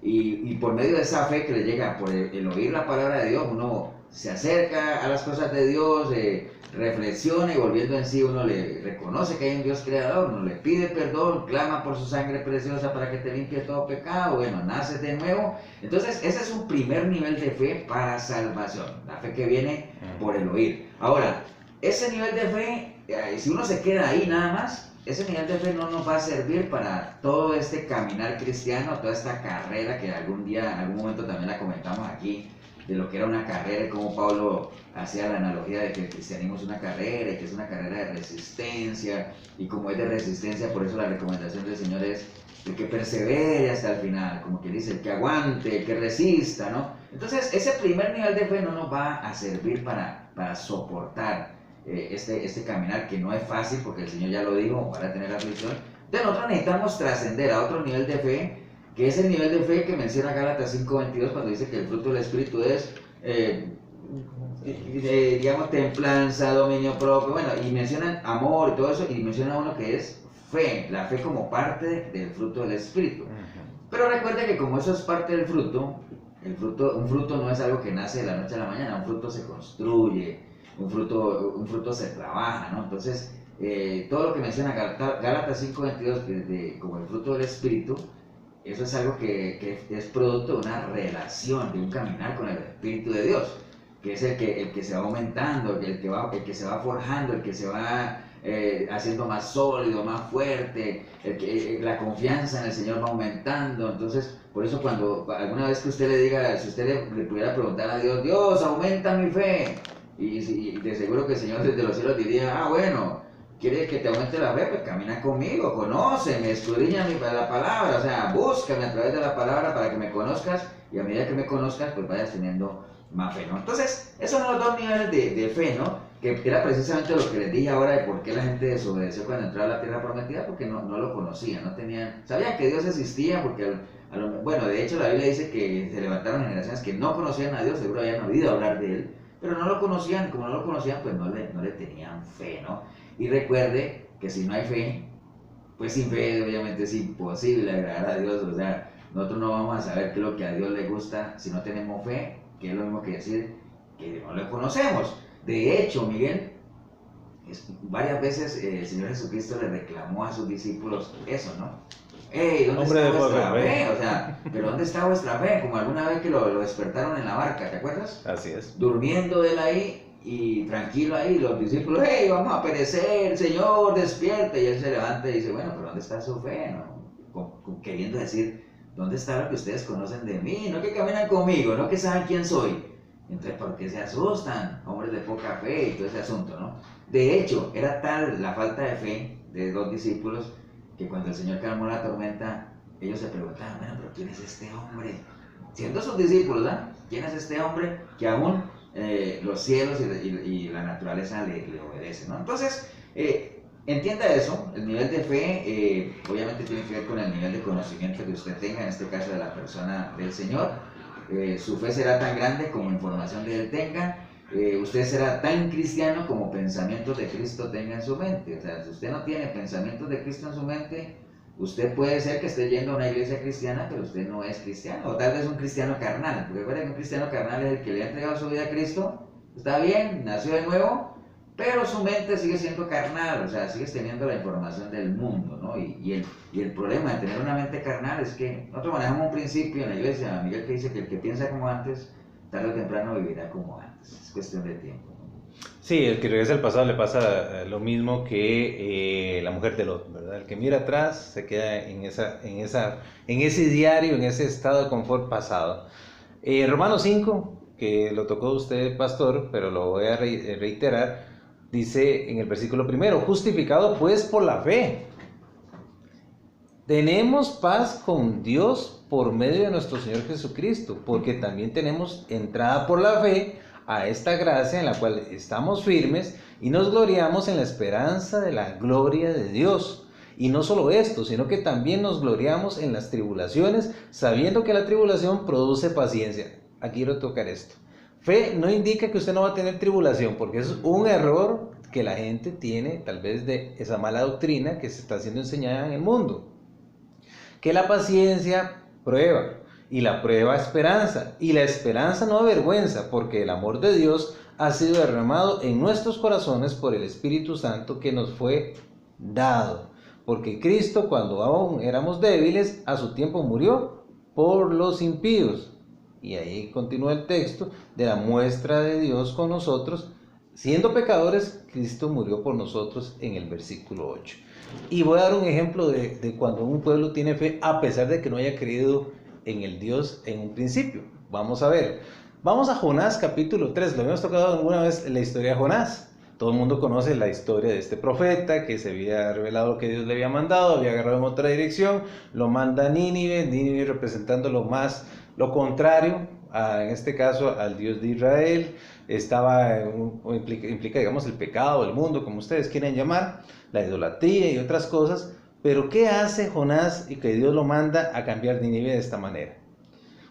Y por medio de esa fe que le llega, por el oír la palabra de Dios, uno se acerca a las cosas de Dios, reflexiona y volviendo en sí uno le reconoce que hay un Dios creador, uno le pide perdón, clama por su sangre preciosa para que te limpie todo pecado, bueno, naces de nuevo. Entonces ese es un primer nivel de fe para salvación, la fe que viene por el oír. Ahora, ese nivel de fe, si uno se queda ahí nada más, ese nivel de fe no nos va a servir para todo este caminar cristiano, toda esta carrera que algún día, en algún momento también la comentamos aquí, de lo que era una carrera y cómo Pablo hacía la analogía de que el cristianismo es una carrera y que es una carrera de resistencia, y como es de resistencia, por eso la recomendación del Señor es el que persevere hasta el final, como que dice, el que aguante, el que resista, ¿no? Entonces, ese primer nivel de fe no nos va a servir para soportar este caminar que no es fácil porque el Señor ya lo dijo, para tener aflicción. Entonces nosotros necesitamos trascender a otro nivel de fe, que es el nivel de fe que menciona Gálatas 5:22 cuando dice que el fruto del Espíritu es, digamos, templanza, dominio propio, bueno, y mencionan amor y todo eso, y menciona uno que es fe, la fe como parte del fruto del Espíritu. Pero recuerde que como eso es parte del fruto, un fruto no es algo que nace de la noche a la mañana, un fruto se construye, un fruto se trabaja, ¿no? Entonces, todo lo que menciona Gálatas 5:22 como el fruto del Espíritu, eso es algo que es producto de una relación, de un caminar con el Espíritu de Dios, que es el que se va aumentando, el que se va forjando, el que se va haciendo más sólido, más fuerte, la confianza en el Señor va aumentando. Entonces, por eso cuando alguna vez que usted le diga, si usted le pudiera preguntar a Dios, Dios, aumenta mi fe, y de seguro que el Señor desde los cielos diría, bueno, ¿quieres que te aumente la fe? Pues camina conmigo, conóceme, escudriña la palabra, o sea, búscame a través de la palabra para que me conozcas, y a medida que me conozcas, pues vayas teniendo más fe, ¿no? Entonces, esos son los dos niveles de fe, ¿no? Que era precisamente lo que les dije ahora de por qué la gente desobedeció cuando entró a la tierra prometida, porque no lo conocían, no tenían, sabían que Dios existía, porque bueno, de hecho la Biblia dice que se levantaron generaciones que no conocían a Dios, seguro habían oído hablar de Él, pero no lo conocían, como no lo conocían, pues no le tenían fe, ¿no? Y recuerde que si no hay fe, pues sin fe obviamente es imposible agradar a Dios, o sea, nosotros no vamos a saber qué es lo que a Dios le gusta si no tenemos fe, que es lo mismo que decir que no le conocemos. De hecho, Miguel, varias veces el Señor Jesucristo le reclamó a sus discípulos eso, ¿no? ¡Ey! ¿Dónde está vuestra fe? O sea, ¿pero dónde está vuestra fe? Como alguna vez que lo despertaron en la barca, ¿te acuerdas? Así es. Durmiendo él ahí y tranquilo ahí, los discípulos, ¡hey! Vamos a perecer, Señor, despierte. Y él se levanta y dice, bueno, pero ¿dónde está su fe? ¿No? Queriendo decir, ¿dónde está lo que ustedes conocen de mí? No que caminan conmigo, no que saben quién soy. Entonces, ¿por qué se asustan? Hombres de poca fe y todo ese asunto, ¿no? De hecho, era tal la falta de fe de los discípulos que cuando el Señor calmó la tormenta, ellos se preguntaban, bueno, pero ¿quién es este hombre? Siendo sus discípulos, ¿ah? ¿Quién es este hombre que aún los cielos y la naturaleza le obedecen, ¿no? Entonces, entienda eso, el nivel de fe obviamente tiene que ver con el nivel de conocimiento que usted tenga, en este caso de la persona del Señor. Su fe será tan grande como información de Él tenga, usted será tan cristiano como pensamientos de Cristo tenga en su mente. O sea, si usted no tiene pensamientos de Cristo en su mente, usted puede ser que esté yendo a una iglesia cristiana, pero usted no es cristiano, o tal vez un cristiano carnal, porque recuerden que un cristiano carnal es el que le ha entregado su vida a Cristo, está bien, nació de nuevo, pero su mente sigue siendo carnal, o sea, sigues teniendo la información del mundo, ¿no? Y el problema de tener una mente carnal es que nosotros manejamos un principio en la iglesia, Miguel, que dice que el que piensa como antes, tarde o temprano vivirá como antes, es cuestión de tiempo, ¿no? Sí, el que regresa al pasado le pasa lo mismo que la mujer de Lot, ¿verdad? El que mira atrás se queda en ese diario, en ese estado de confort pasado. Romanos 5, que lo tocó usted, pastor, pero lo voy a reiterar, dice en el versículo 1, justificado pues por la fe, tenemos paz con Dios por medio de nuestro Señor Jesucristo, porque también tenemos entrada por la fe a esta gracia en la cual estamos firmes y nos gloriamos en la esperanza de la gloria de Dios. Y no solo esto, sino que también nos gloriamos en las tribulaciones, sabiendo que la tribulación produce paciencia. Aquí quiero tocar esto. Fe no indica que usted no va a tener tribulación, porque es un error que la gente tiene, tal vez de esa mala doctrina que se está siendo enseñada en el mundo. Que la paciencia prueba, y la prueba esperanza, y la esperanza no avergüenza, porque el amor de Dios ha sido derramado en nuestros corazones por el Espíritu Santo que nos fue dado. Porque Cristo, cuando aún éramos débiles, a su tiempo murió por los impíos. Y ahí continúa el texto de la muestra de Dios con nosotros. Siendo pecadores, Cristo murió por nosotros en el versículo 8. Y voy a dar un ejemplo de cuando un pueblo tiene fe a pesar de que no haya creído en el Dios en un principio. Vamos a ver. Vamos a Jonás capítulo 3. Lo habíamos tocado alguna vez en la historia de Jonás. Todo el mundo conoce la historia de este profeta que se había revelado lo que Dios le había mandado, había agarrado en otra dirección, lo manda a Nínive, Nínive representando lo contrario, en este caso al Dios de Israel. Implica, digamos, el pecado del mundo, como ustedes quieren llamar, la idolatría y otras cosas. Pero ¿qué hace Jonás y que Dios lo manda a cambiar Nínive de esta manera?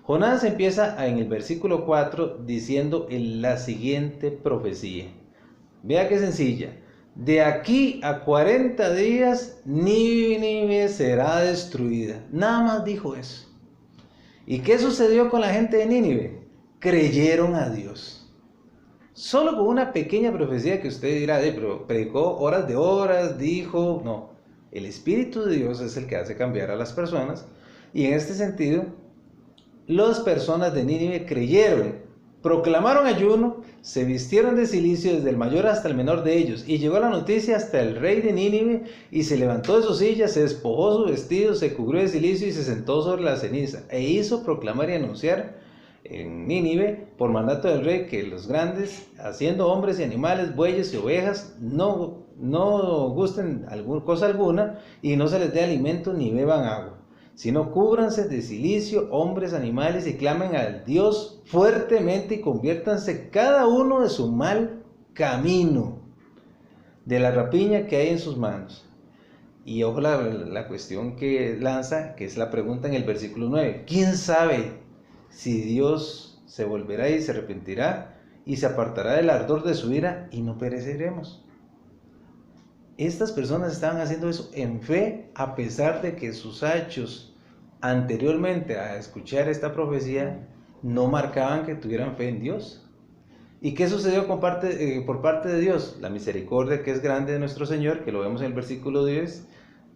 Jonás empieza en el versículo 4 diciendo la siguiente profecía. Vea qué sencilla. De aquí a 40 días Nínive será destruida. Nada más dijo eso. ¿Y qué sucedió con la gente de Nínive? Creyeron a Dios. Solo con una pequeña profecía que usted dirá, pero predicó horas de horas, dijo, no. El Espíritu de Dios es el que hace cambiar a las personas. Y en este sentido, las personas de Nínive creyeron, proclamaron ayuno, se vistieron de cilicio desde el mayor hasta el menor de ellos, y llegó la noticia hasta el rey de Nínive, y se levantó de su silla, se despojó su vestido, se cubrió de cilicio y se sentó sobre la ceniza, e hizo proclamar y anunciar en Nínive, por mandato del rey, que los grandes, haciendo hombres y animales, bueyes y ovejas, no gusten cosa alguna, y no se les dé alimento ni beban agua, sino cúbranse de cilicio, hombres, animales, y clamen al Dios fuertemente y conviértanse cada uno de su mal camino, de la rapiña que hay en sus manos. Y ojo la cuestión que lanza, que es la pregunta en el versículo 9. ¿Quién sabe si Dios se volverá y se arrepentirá y se apartará del ardor de su ira y no pereceremos? Estas personas estaban haciendo eso en fe, a pesar de que sus hechos anteriormente a escuchar esta profecía no marcaban que tuvieran fe en Dios. ¿Y qué sucedió por parte de Dios? La misericordia que es grande de nuestro Señor, que lo vemos en el versículo 10.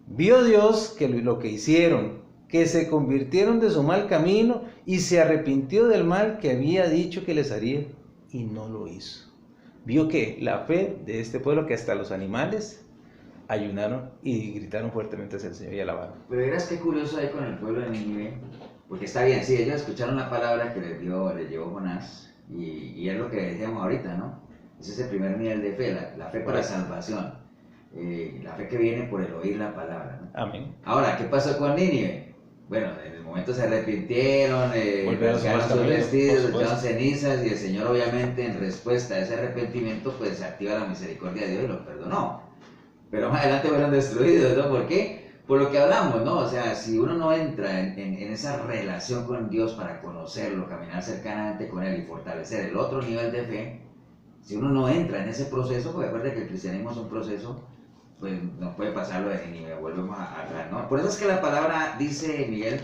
Vio Dios que lo que hicieron, que se convirtieron de su mal camino y se arrepintió del mal que había dicho que les haría y no lo hizo. Vio que la fe de este pueblo, que hasta los animales ayunaron y gritaron fuertemente hacia el Señor y alabaron. Pero verás qué curioso hay con el pueblo de Nínive, porque está bien, sí, ellos escucharon la palabra que les llevó Jonás, y es lo que decíamos ahorita, ¿no? Ese es el primer nivel de fe, la fe para salvación, la fe que viene por el oír la palabra, ¿no? Amén. Ahora, ¿qué pasó con Nínive? Bueno, en el momento se arrepintieron, rasgaron sus vestidos, echaron cenizas, y el Señor, obviamente, en respuesta a ese arrepentimiento, pues activa la misericordia de Dios y los perdonó. Pero más adelante fueron destruidos, ¿no? ¿Por qué? Por lo que hablamos, ¿no? O sea, si uno no entra en esa relación con Dios para conocerlo, caminar cercanamente con Él y fortalecer el otro nivel de fe, si uno no entra en ese proceso, porque acuérdate que el cristianismo es un proceso, pues no puede pasarlo de Nínive, volvemos a hablar, ¿no? Por eso es que la palabra dice, Miguel,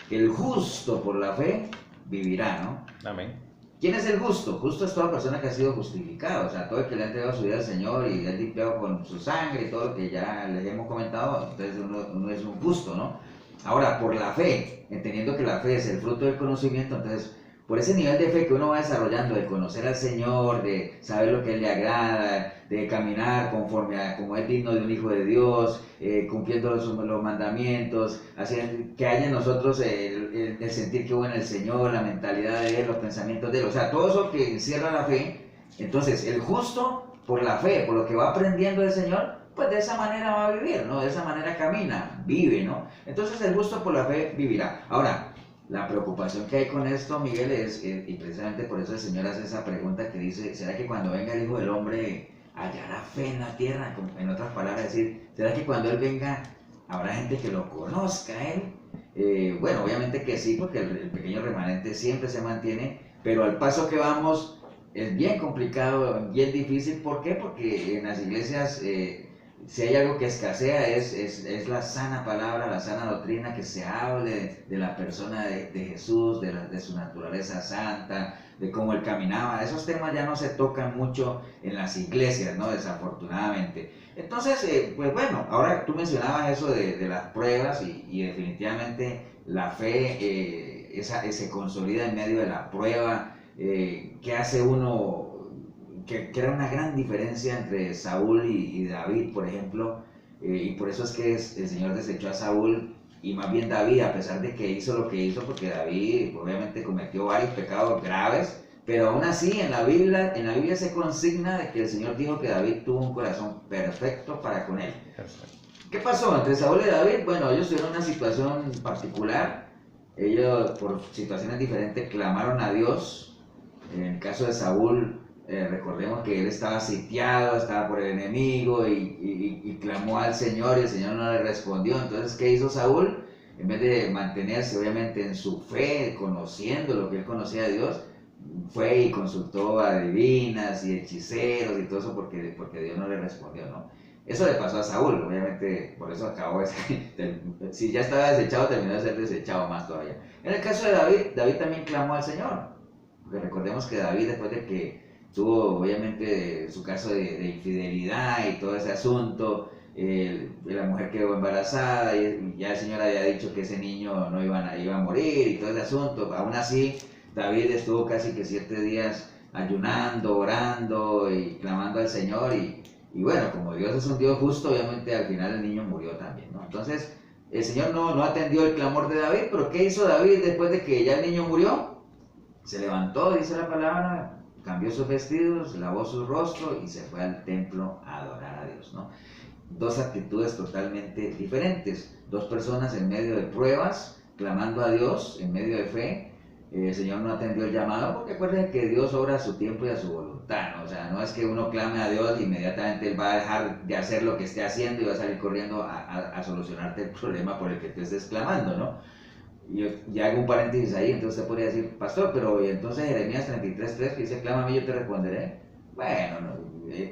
que el justo por la fe vivirá, ¿no? Amén. ¿Quién es el justo? Justo es toda persona que ha sido justificada, o sea, todo el que le ha entregado su vida al Señor y le ha limpiado con su sangre y todo lo que ya les hemos comentado, entonces uno es un justo, ¿no? Ahora, por la fe, entendiendo que la fe es el fruto del conocimiento, entonces, por ese nivel de fe que uno va desarrollando, de conocer al Señor, de saber lo que Él le agrada, de caminar conforme a como es digno de un hijo de Dios, cumpliendo los mandamientos, haciendo que haya en nosotros el sentir que bueno el Señor, la mentalidad de Él, los pensamientos de Él, o sea, todo eso que encierra la fe. Entonces, el justo por la fe, por lo que va aprendiendo del Señor, pues de esa manera va a vivir, ¿no? De esa manera camina, vive, ¿no? Entonces, el justo por la fe vivirá. Ahora, la preocupación que hay con esto, Miguel, es, y precisamente por eso el Señor hace esa pregunta que dice, ¿será que cuando venga el Hijo del Hombre hallará fe en la tierra? En otras palabras, decir, ¿será que cuando Él venga habrá gente que lo conozca a Él? Bueno, obviamente que sí, porque el pequeño remanente siempre se mantiene, pero al paso que vamos es bien complicado, bien difícil. ¿Por qué? Porque en las iglesias, si hay algo que escasea es la sana palabra, la sana doctrina, que se hable de la persona de Jesús, de su naturaleza santa, de cómo Él caminaba. Esos temas ya no se tocan mucho en las iglesias, ¿no? Desafortunadamente. Entonces, pues bueno, ahora tú mencionabas eso de las pruebas y definitivamente la fe se consolida en medio de la prueba, que hace uno... Que era una gran diferencia entre Saúl y David, por ejemplo, y por eso es que el Señor desechó a Saúl, y más bien David, a pesar de que hizo lo que hizo, porque David obviamente cometió varios pecados graves, pero aún así en la Biblia se consigna de que el Señor dijo que David tuvo un corazón perfecto para con él. ¿Qué pasó entre Saúl y David? Bueno, ellos tuvieron una situación particular, ellos por situaciones diferentes clamaron a Dios. En el caso de Saúl, recordemos que él estaba sitiado, estaba por el enemigo y clamó al Señor y el Señor no le respondió. Entonces, ¿qué hizo Saúl? En vez de mantenerse obviamente en su fe, conociendo lo que él conocía de Dios, fue y consultó a adivinas y hechiceros y todo eso porque Dios no le respondió, ¿no? Eso le pasó a Saúl, obviamente, por eso acabó si ya estaba desechado, terminó de ser desechado más todavía. En el caso de David también clamó al Señor, porque recordemos que David, después de que tuvo obviamente su caso de infidelidad y todo ese asunto, la mujer quedó embarazada y ya el Señor había dicho que ese niño no iba a morir y todo ese asunto. Aún así, David estuvo casi que 7 días ayunando, orando y clamando al Señor y bueno, como Dios es un Dios justo, obviamente al final el niño murió también, ¿no? Entonces, el Señor no atendió el clamor de David, pero ¿qué hizo David después de que ya el niño murió? Se levantó, dice la palabra, cambió sus vestidos, lavó su rostro y se fue al templo a adorar a Dios, ¿no? Dos actitudes totalmente diferentes, dos personas en medio de pruebas, clamando a Dios en medio de fe. El Señor no atendió el llamado porque acuérdense que Dios obra a su tiempo y a su voluntad, ¿no? O sea, no es que uno clame a Dios e inmediatamente Él va a dejar de hacer lo que esté haciendo y va a salir corriendo a solucionarte el problema por el que tú estés clamando, ¿no? Y hago un paréntesis ahí, entonces usted podría decir, pastor, pero entonces Jeremías 33:3 que dice, clama a mí, yo te responderé. Bueno,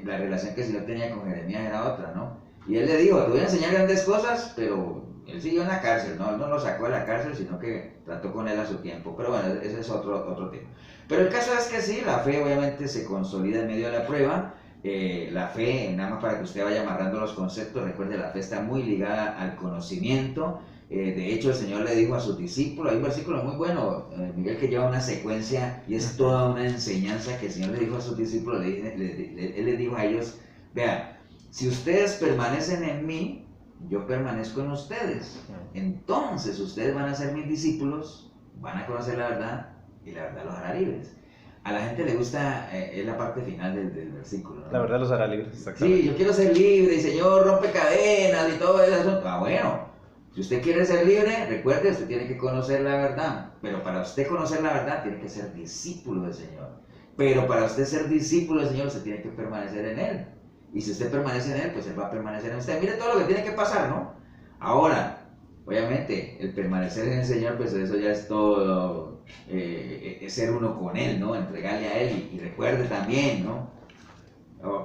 la relación que el Señor tenía con Jeremías era otra, ¿no? Y él le dijo, te voy a enseñar grandes cosas, pero él siguió en la cárcel, ¿no? Él no lo sacó de la cárcel, sino que trató con él a su tiempo. Pero bueno, ese es otro tema. Pero el caso es que sí, la fe obviamente se consolida en medio de la prueba. La fe, nada más para que usted vaya amarrando los conceptos, recuerde, la fe está muy ligada al conocimiento. De hecho, el Señor le dijo a sus discípulos, hay un versículo muy bueno, Miguel, que lleva una secuencia y es toda una enseñanza que el Señor le dijo a sus discípulos, Él les dijo a ellos, vean, si ustedes permanecen en mí, yo permanezco en ustedes. Entonces ustedes van a ser mis discípulos, van a conocer la verdad y la verdad los hará libres. A la gente le gusta, es la parte final del versículo, ¿no? La verdad los hará libres, exactamente. Sí, yo quiero ser libre y Señor rompe cadenas y todo eso. Ah, bueno, si usted quiere ser libre, recuerde, usted tiene que conocer la verdad. Pero para usted conocer la verdad, tiene que ser discípulo del Señor. Pero para usted ser discípulo del Señor, usted tiene que permanecer en Él. Y si usted permanece en Él, pues Él va a permanecer en usted. Mire todo lo que tiene que pasar, ¿no? Ahora, obviamente, el permanecer en el Señor, pues eso ya es todo, es ser uno con Él, ¿no? Entregarle a Él. Y recuerde también, ¿no?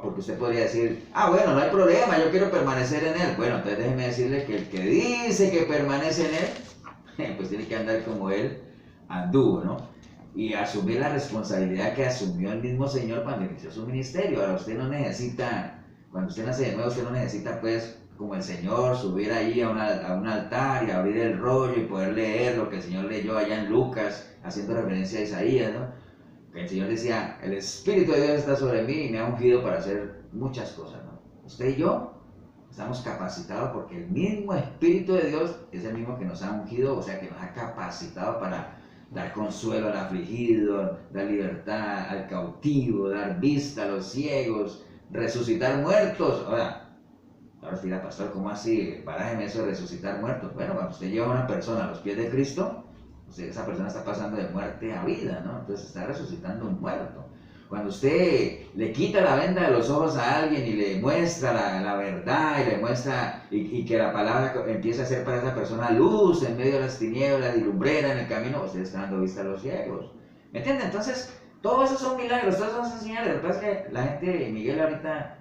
Porque usted podría decir, ah, bueno, no hay problema, yo quiero permanecer en Él. Bueno, entonces déjeme decirle que el que dice que permanece en Él, pues tiene que andar como Él anduvo, ¿no? Y asumir la responsabilidad que asumió el mismo Señor cuando inició su ministerio. Ahora usted no necesita, cuando usted nace de nuevo, usted no necesita pues como el Señor subir ahí a un altar y abrir el rollo y poder leer lo que el Señor leyó allá en Lucas, haciendo referencia a Isaías, ¿no? Que el Señor decía, el Espíritu de Dios está sobre mí y me ha ungido para hacer muchas cosas, ¿no? Usted y yo estamos capacitados porque el mismo Espíritu de Dios es el mismo que nos ha ungido, o sea, que nos ha capacitado para dar consuelo al afligido, dar libertad al cautivo, dar vista a los ciegos, resucitar muertos. Ahora dirá, pastor, ¿cómo así? Parájeme eso de resucitar muertos. Bueno, cuando usted lleva a una persona a los pies de Cristo, esa persona está pasando de muerte a vida, ¿no? Entonces está resucitando un muerto. Cuando usted le quita la venda de los ojos a alguien y le muestra la verdad y le muestra y que la palabra empieza a ser para esa persona luz en medio de las tinieblas y lumbrera en el camino, usted está dando vista a los ciegos. ¿Me entiende? Entonces, todos esos son milagros, todos esos son señales. Lo que pasa es que la gente, Miguel ahorita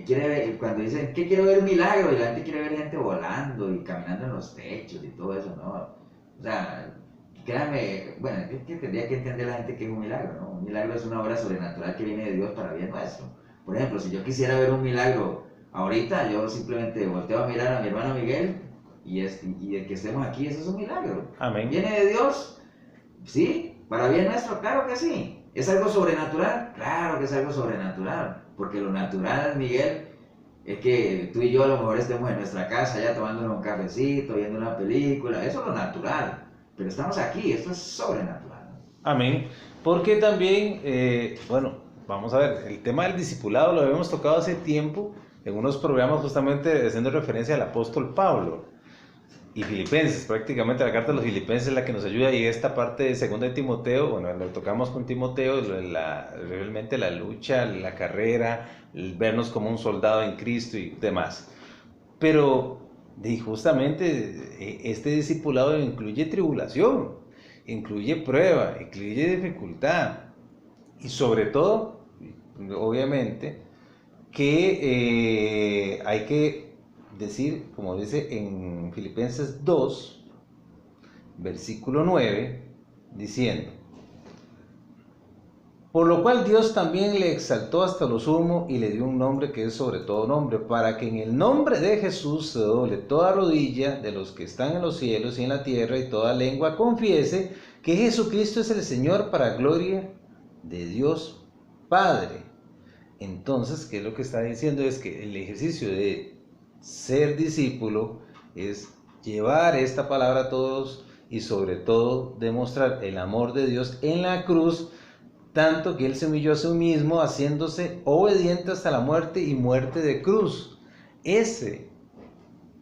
quiere ver, cuando dicen, ¿qué quiero ver milagro? Y la gente quiere ver gente volando y caminando en los techos y todo eso, ¿no? O sea, créame, bueno, que tendría que entender la gente que es un milagro, ¿no? Un milagro es una obra sobrenatural que viene de Dios para bien nuestro. Por ejemplo, si yo quisiera ver un milagro ahorita, yo simplemente volteo a mirar a mi hermano Miguel y el que estemos aquí, eso es un milagro. Amén. ¿Viene de Dios? Sí, para bien nuestro, claro que sí. ¿Es algo sobrenatural? Claro que es algo sobrenatural, porque lo natural, Miguel, es que tú y yo a lo mejor estemos en nuestra casa ya tomándonos un cafecito, viendo una película, eso es lo natural. Pero estamos aquí, esto es sobrenatural. Amén. Porque también, bueno, vamos a ver, el tema del discipulado lo habíamos tocado hace tiempo en unos programas justamente haciendo referencia al apóstol Pablo y Filipenses, prácticamente la carta de los Filipenses es la que nos ayuda y esta parte de 2 de Timoteo, bueno, lo tocamos con Timoteo, realmente la lucha, la carrera, el vernos como un soldado en Cristo y demás. Pero y justamente este discipulado incluye tribulación, incluye prueba, incluye dificultad y sobre todo, obviamente, que hay que decir, como dice en Filipenses 2, versículo 9, diciendo, Por lo cual Dios también le exaltó hasta lo sumo y le dio un nombre que es sobre todo nombre, para que en el nombre de Jesús se doble toda rodilla de los que están en los cielos y en la tierra, y toda lengua confiese que Jesucristo es el Señor, para gloria de Dios Padre. Entonces, ¿qué es lo que está diciendo? Es que el ejercicio de ser discípulo es llevar esta palabra a todos y sobre todo demostrar el amor de Dios en la cruz, tanto que Él se humilló a sí mismo, haciéndose obediente hasta la muerte y muerte de cruz. Ese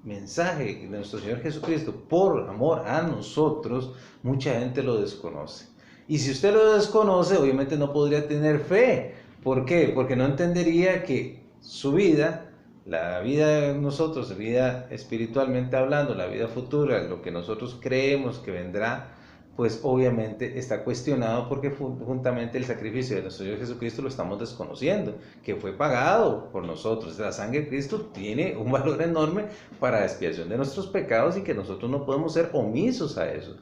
mensaje de nuestro Señor Jesucristo, por amor a nosotros, mucha gente lo desconoce. Y si usted lo desconoce, obviamente no podría tener fe. ¿Por qué? Porque no entendería que su vida, la vida de nosotros, la vida espiritualmente hablando, la vida futura, lo que nosotros creemos que vendrá, pues obviamente está cuestionado, porque juntamente el sacrificio de nuestro Señor Jesucristo lo estamos desconociendo, que fue pagado por nosotros. La sangre de Cristo tiene un valor enorme para la expiación de nuestros pecados, y que nosotros no podemos ser omisos a eso.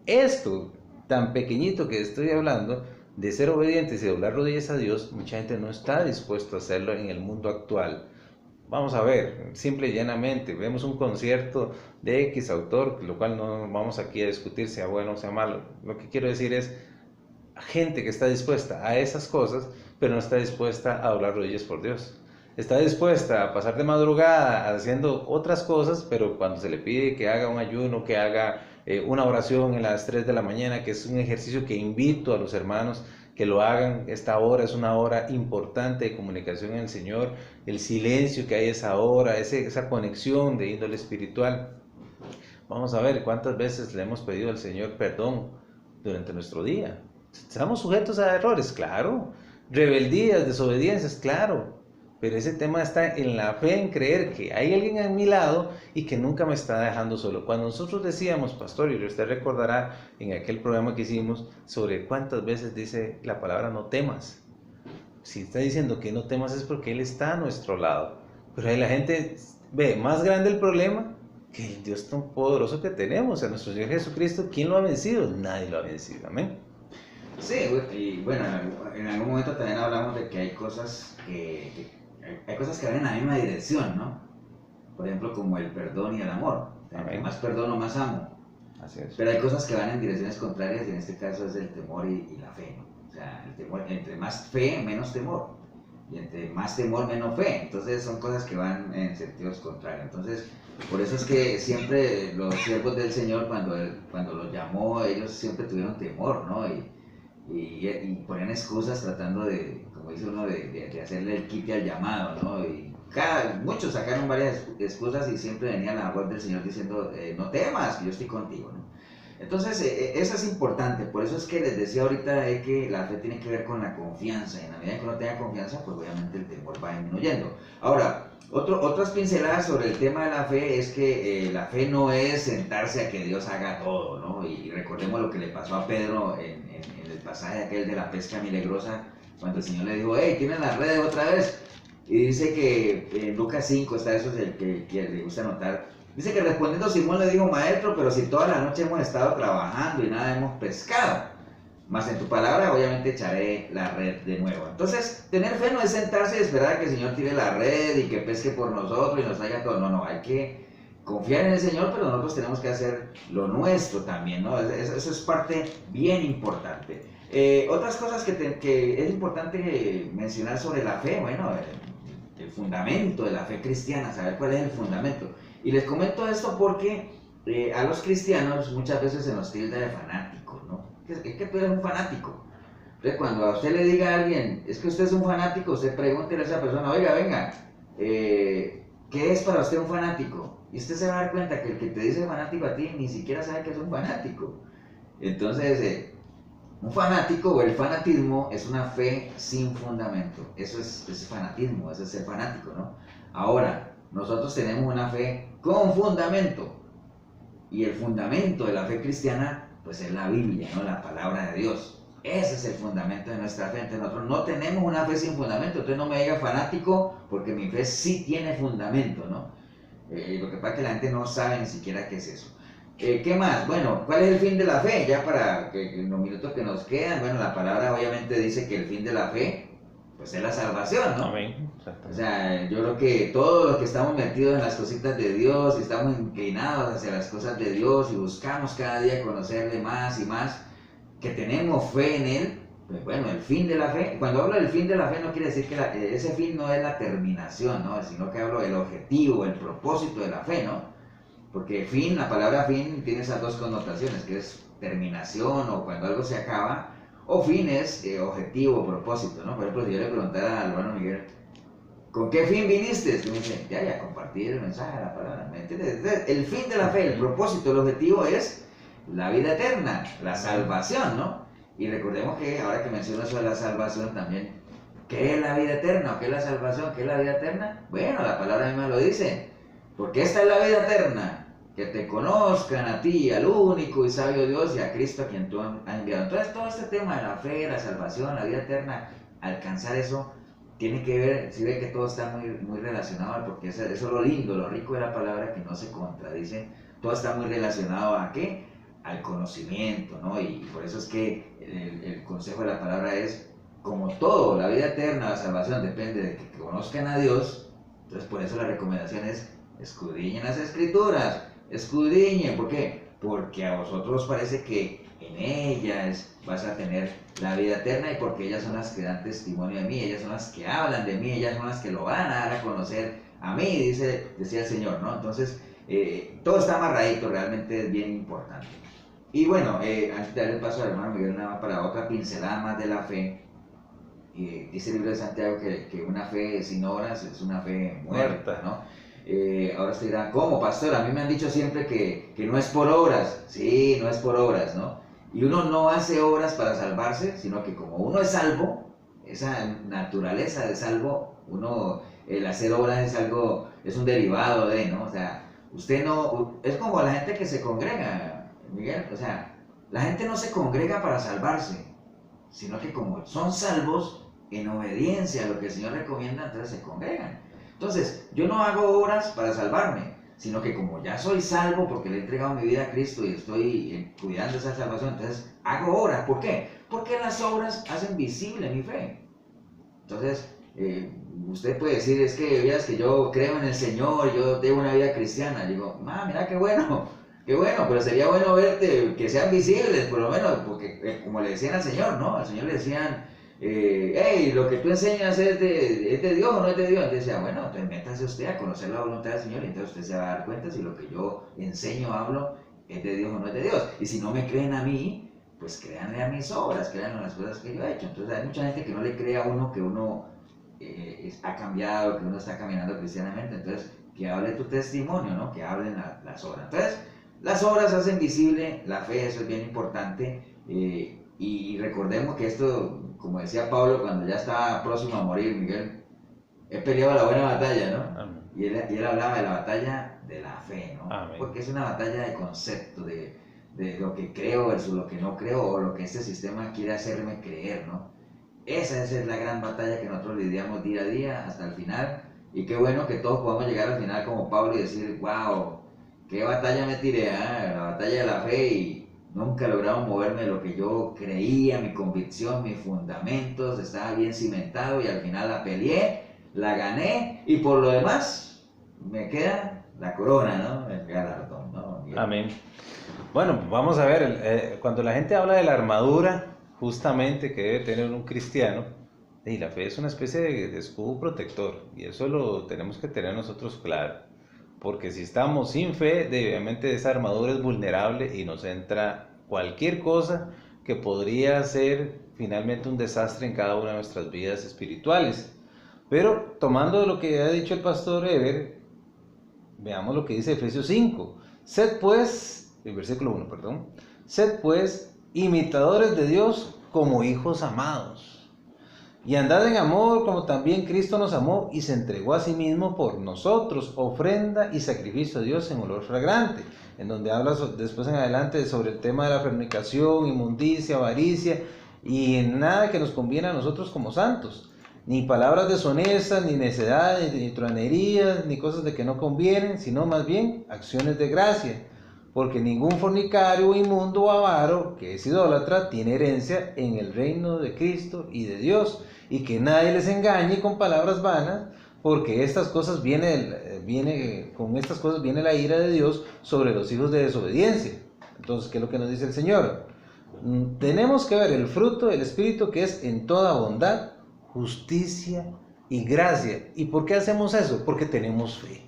Esto tan pequeñito que estoy hablando, de ser obedientes y doblar rodillas a Dios, mucha gente no está dispuesta a hacerlo en el mundo actual. Vamos a ver, simple y llanamente, vemos un concierto de X autor, lo cual no vamos aquí a discutir sea bueno o sea malo. Lo que quiero decir es, gente que está dispuesta a esas cosas, pero no está dispuesta a doblar rodillas por Dios. Está dispuesta a pasar de madrugada haciendo otras cosas, pero cuando se le pide que haga un ayuno, que haga una oración a las 3 de la mañana, que es un ejercicio que invito a los hermanos que lo hagan. Esta hora es una hora importante de comunicación en el Señor, el silencio que hay esa hora, esa conexión de índole espiritual. Vamos a ver cuántas veces le hemos pedido al Señor perdón durante nuestro día. Estamos sujetos a errores, claro, rebeldías, desobediencias, claro, pero ese tema está en la fe, en creer que hay alguien a mi lado y que nunca me está dejando solo. Cuando nosotros decíamos, pastor, y usted recordará en aquel programa que hicimos sobre cuántas veces dice la palabra no temas. Si está diciendo que no temas es porque Él está a nuestro lado. Pero ahí la gente ve más grande el problema que el Dios tan poderoso que tenemos, a nuestro Señor Jesucristo. ¿Quién lo ha vencido? Nadie lo ha vencido. Amén. Sí, y bueno, en algún momento también hablamos de que hay cosas hay cosas que van en la misma dirección, ¿no? Por ejemplo, como el perdón y el amor. Entre más perdono, más amo. Así es. Pero hay cosas que van en direcciones contrarias, y en este caso es el temor y la fe, ¿no? O sea, el temor, entre más fe, menos temor. Y entre más temor, menos fe. Entonces son cosas que van en sentidos contrarios. Entonces, por eso es que siempre los siervos del Señor, cuando los llamó, ellos siempre tuvieron temor, ¿no? Y ponían excusas tratando de, como dice uno, de hacerle el quite al llamado, ¿no? Y muchos sacaron varias excusas, y siempre venía la voz del Señor diciendo, no temas, que yo estoy contigo, ¿no? Entonces, eso es importante. Por eso es que les decía ahorita que la fe tiene que ver con la confianza, y en la medida que uno tenga confianza, pues obviamente el temor va disminuyendo. Ahora, otras pinceladas sobre el tema de la fe es que la fe no es sentarse a que Dios haga todo, ¿no? Y recordemos lo que le pasó a Pedro en el pasaje aquel de la pesca milagrosa, cuando el Señor le dijo, hey, ¿tienen las redes otra vez? Y dice que en Lucas 5 está eso, el que le gusta anotar. Dice que respondiendo Simón le dijo, maestro, pero si toda la noche hemos estado trabajando y nada hemos pescado, mas en tu palabra obviamente echaré la red de nuevo. Entonces, tener fe no es sentarse y esperar a que el Señor tire la red y que pesque por nosotros y nos traiga todo. No, hay que confiar en el Señor, pero nosotros tenemos que hacer lo nuestro también, ¿no? Eso es parte bien importante. Otras cosas que es importante mencionar sobre la fe, bueno, el fundamento de la fe cristiana, saber cuál es el fundamento. Y les comento esto porque a los cristianos muchas veces se nos tilda de fanáticos, ¿no? Es que tú eres un fanático. Entonces, cuando a usted le diga a alguien, es que usted es un fanático, usted pregúntele a esa persona, oiga, venga, ¿qué es para usted un fanático? Y usted se va a dar cuenta que el que te dice fanático a ti ni siquiera sabe que es un fanático. Entonces, un fanático o el fanatismo es una fe sin fundamento. Eso es fanatismo, eso es ser fanático, ¿no? Ahora, nosotros tenemos una fe con fundamento. Y el fundamento de la fe cristiana, pues es la Biblia, ¿no? La palabra de Dios. Ese es el fundamento de nuestra fe. Entonces, nosotros no tenemos una fe sin fundamento. Entonces no me diga fanático, porque mi fe sí tiene fundamento, ¿no? Lo que pasa es que la gente no sabe ni siquiera qué es eso. ¿Qué más? Bueno, ¿cuál es el fin de la fe? Ya para que en los minutos que nos quedan, bueno, la palabra obviamente dice que el fin de la fe, pues es la salvación, ¿no? Amén. O sea, yo creo que todos los que estamos metidos en las cositas de Dios y estamos inclinados hacia las cosas de Dios y buscamos cada día conocerle más y más, que tenemos fe en Él, pues bueno, el fin de la fe, cuando hablo del fin de la fe no quiere decir que ese fin no es la terminación, ¿no? Sino que hablo del objetivo, el propósito de la fe, ¿no? Porque fin, la palabra fin tiene esas dos connotaciones, que es terminación o cuando algo se acaba, o fin es objetivo, propósito, ¿no? Por ejemplo, si yo le preguntara al hermano Miguel, ¿con qué fin viniste? Y me dice, ya, compartir el mensaje, la palabra, ¿me entiendes? Entonces, el fin de la fe, el propósito, el objetivo es la vida eterna, la salvación, ¿no? Y recordemos que ahora que menciono eso de la salvación también, ¿qué es la vida eterna o qué es la salvación? ¿Qué es la vida eterna? Bueno, la palabra misma lo dice, porque esta es la vida eterna, que te conozcan a ti, al único y sabio Dios y a Cristo a quien tú has enviado. Entonces todo este tema de la fe, la salvación, la vida eterna, alcanzar eso, tiene que ver, si ve que todo está muy relacionado, porque eso es lo lindo, lo rico de la palabra que no se contradice, todo está muy relacionado ¿a qué? Al conocimiento, ¿no? Y por eso es que el consejo de la palabra es, como todo, la vida eterna, la salvación depende de que conozcan a Dios, entonces por eso la recomendación es escudriñen las escrituras, escudriñen, ¿por qué? Porque a vosotros parece que en ellas vas a tener la vida eterna y porque ellas son las que dan testimonio de mí, ellas son las que hablan de mí, ellas son las que lo van a dar a conocer a mí, decía el Señor, ¿no? Entonces, todo está amarradito, realmente es bien importante. Y bueno, antes de dar el paso al hermano Miguel, nada más para otra pincelada más de la fe, dice el libro de Santiago que una fe sin obras es una fe muerta, ¿no? Ahora se dirá, ¿cómo, pastor? A mí me han dicho siempre que no es por obras. Sí, no es por obras, ¿no? Y uno no hace obras para salvarse, sino que como uno es salvo, esa naturaleza de salvo, el hacer obras es un derivado de, ¿no? O sea, usted no, es como la gente que se congrega, Miguel, o sea, la gente no se congrega para salvarse, sino que como son salvos, en obediencia a lo que el Señor recomienda, entonces se congregan. Entonces, yo no hago obras para salvarme, sino que como ya soy salvo porque le he entregado mi vida a Cristo y estoy cuidando esa salvación, entonces hago obras. ¿Por qué? Porque las obras hacen visible mi fe. Entonces, usted puede decir, es que veas que yo creo en el Señor, yo tengo una vida cristiana. Digo, mira qué bueno, pero sería bueno verte, que sean visibles, por lo menos, porque como le decían al Señor, ¿no? Al Señor le decían, hey, lo que tú enseñas es de Dios o no es de Dios. Entonces decía, bueno, entonces métase usted a conocer la voluntad del Señor y entonces usted se va a dar cuenta si lo que yo enseño, hablo, es de Dios o no es de Dios. Y si no me creen a mí, pues créanle a mis obras, créanle a las cosas que yo he hecho. Entonces hay mucha gente que no le cree a uno que uno ha cambiado, que uno está caminando cristianamente. Entonces, que hable tu testimonio, ¿no? Que hablen las obras. Entonces, las obras hacen visible la fe, eso es bien importante. Y recordemos que esto, como decía Pablo cuando ya estaba próximo a morir, Miguel, he peleado la buena batalla, ¿no? Amén. Y él hablaba de la batalla de la fe, ¿no? Amén. Porque es una batalla de concepto, de lo que creo versus lo que no creo, o lo que este sistema quiere hacerme creer, ¿no? Esa es la gran batalla que nosotros lidiamos día a día hasta el final. Y qué bueno que todos podamos llegar al final como Pablo y decir, wow, qué batalla me tiré, la batalla de la fe, y nunca logramos moverme de lo que yo creía, mi convicción, mis fundamentos, estaba bien cimentado y al final la peleé, la gané y por lo demás me queda la corona, ¿no? El galardón, ¿no? Amén. Bueno, vamos a ver, cuando la gente habla de la armadura, justamente que debe tener un cristiano, y la fe es una especie de escudo protector, y eso lo tenemos que tener nosotros claro, porque si estamos sin fe, obviamente esa armadura es vulnerable y nos entra cualquier cosa que podría ser finalmente un desastre en cada una de nuestras vidas espirituales. Pero tomando lo que ha dicho el pastor Ever, veamos lo que dice Efesios 5. Sed pues, el versículo 1, perdón. Sed pues imitadores de Dios como hijos amados. Y andad en amor como también Cristo nos amó y se entregó a sí mismo por nosotros, ofrenda y sacrificio a Dios en olor fragante. En donde habla después en adelante sobre el tema de la fornicación, inmundicia, avaricia y en nada que nos conviene a nosotros como santos. Ni palabras deshonestas, ni necedades, ni truanerías, ni cosas de que no convienen, sino más bien acciones de gracia. porque ningún fornicario, inmundo o avaro, que es idólatra, tiene herencia en el reino de Cristo y de Dios, y que nadie les engañe con palabras vanas, porque estas cosas con estas cosas viene la ira de Dios sobre los hijos de desobediencia. Entonces, ¿qué es lo que nos dice el Señor? Tenemos que ver el fruto del Espíritu, que es en toda bondad, justicia y gracia. ¿Y por qué hacemos eso? Porque tenemos fe.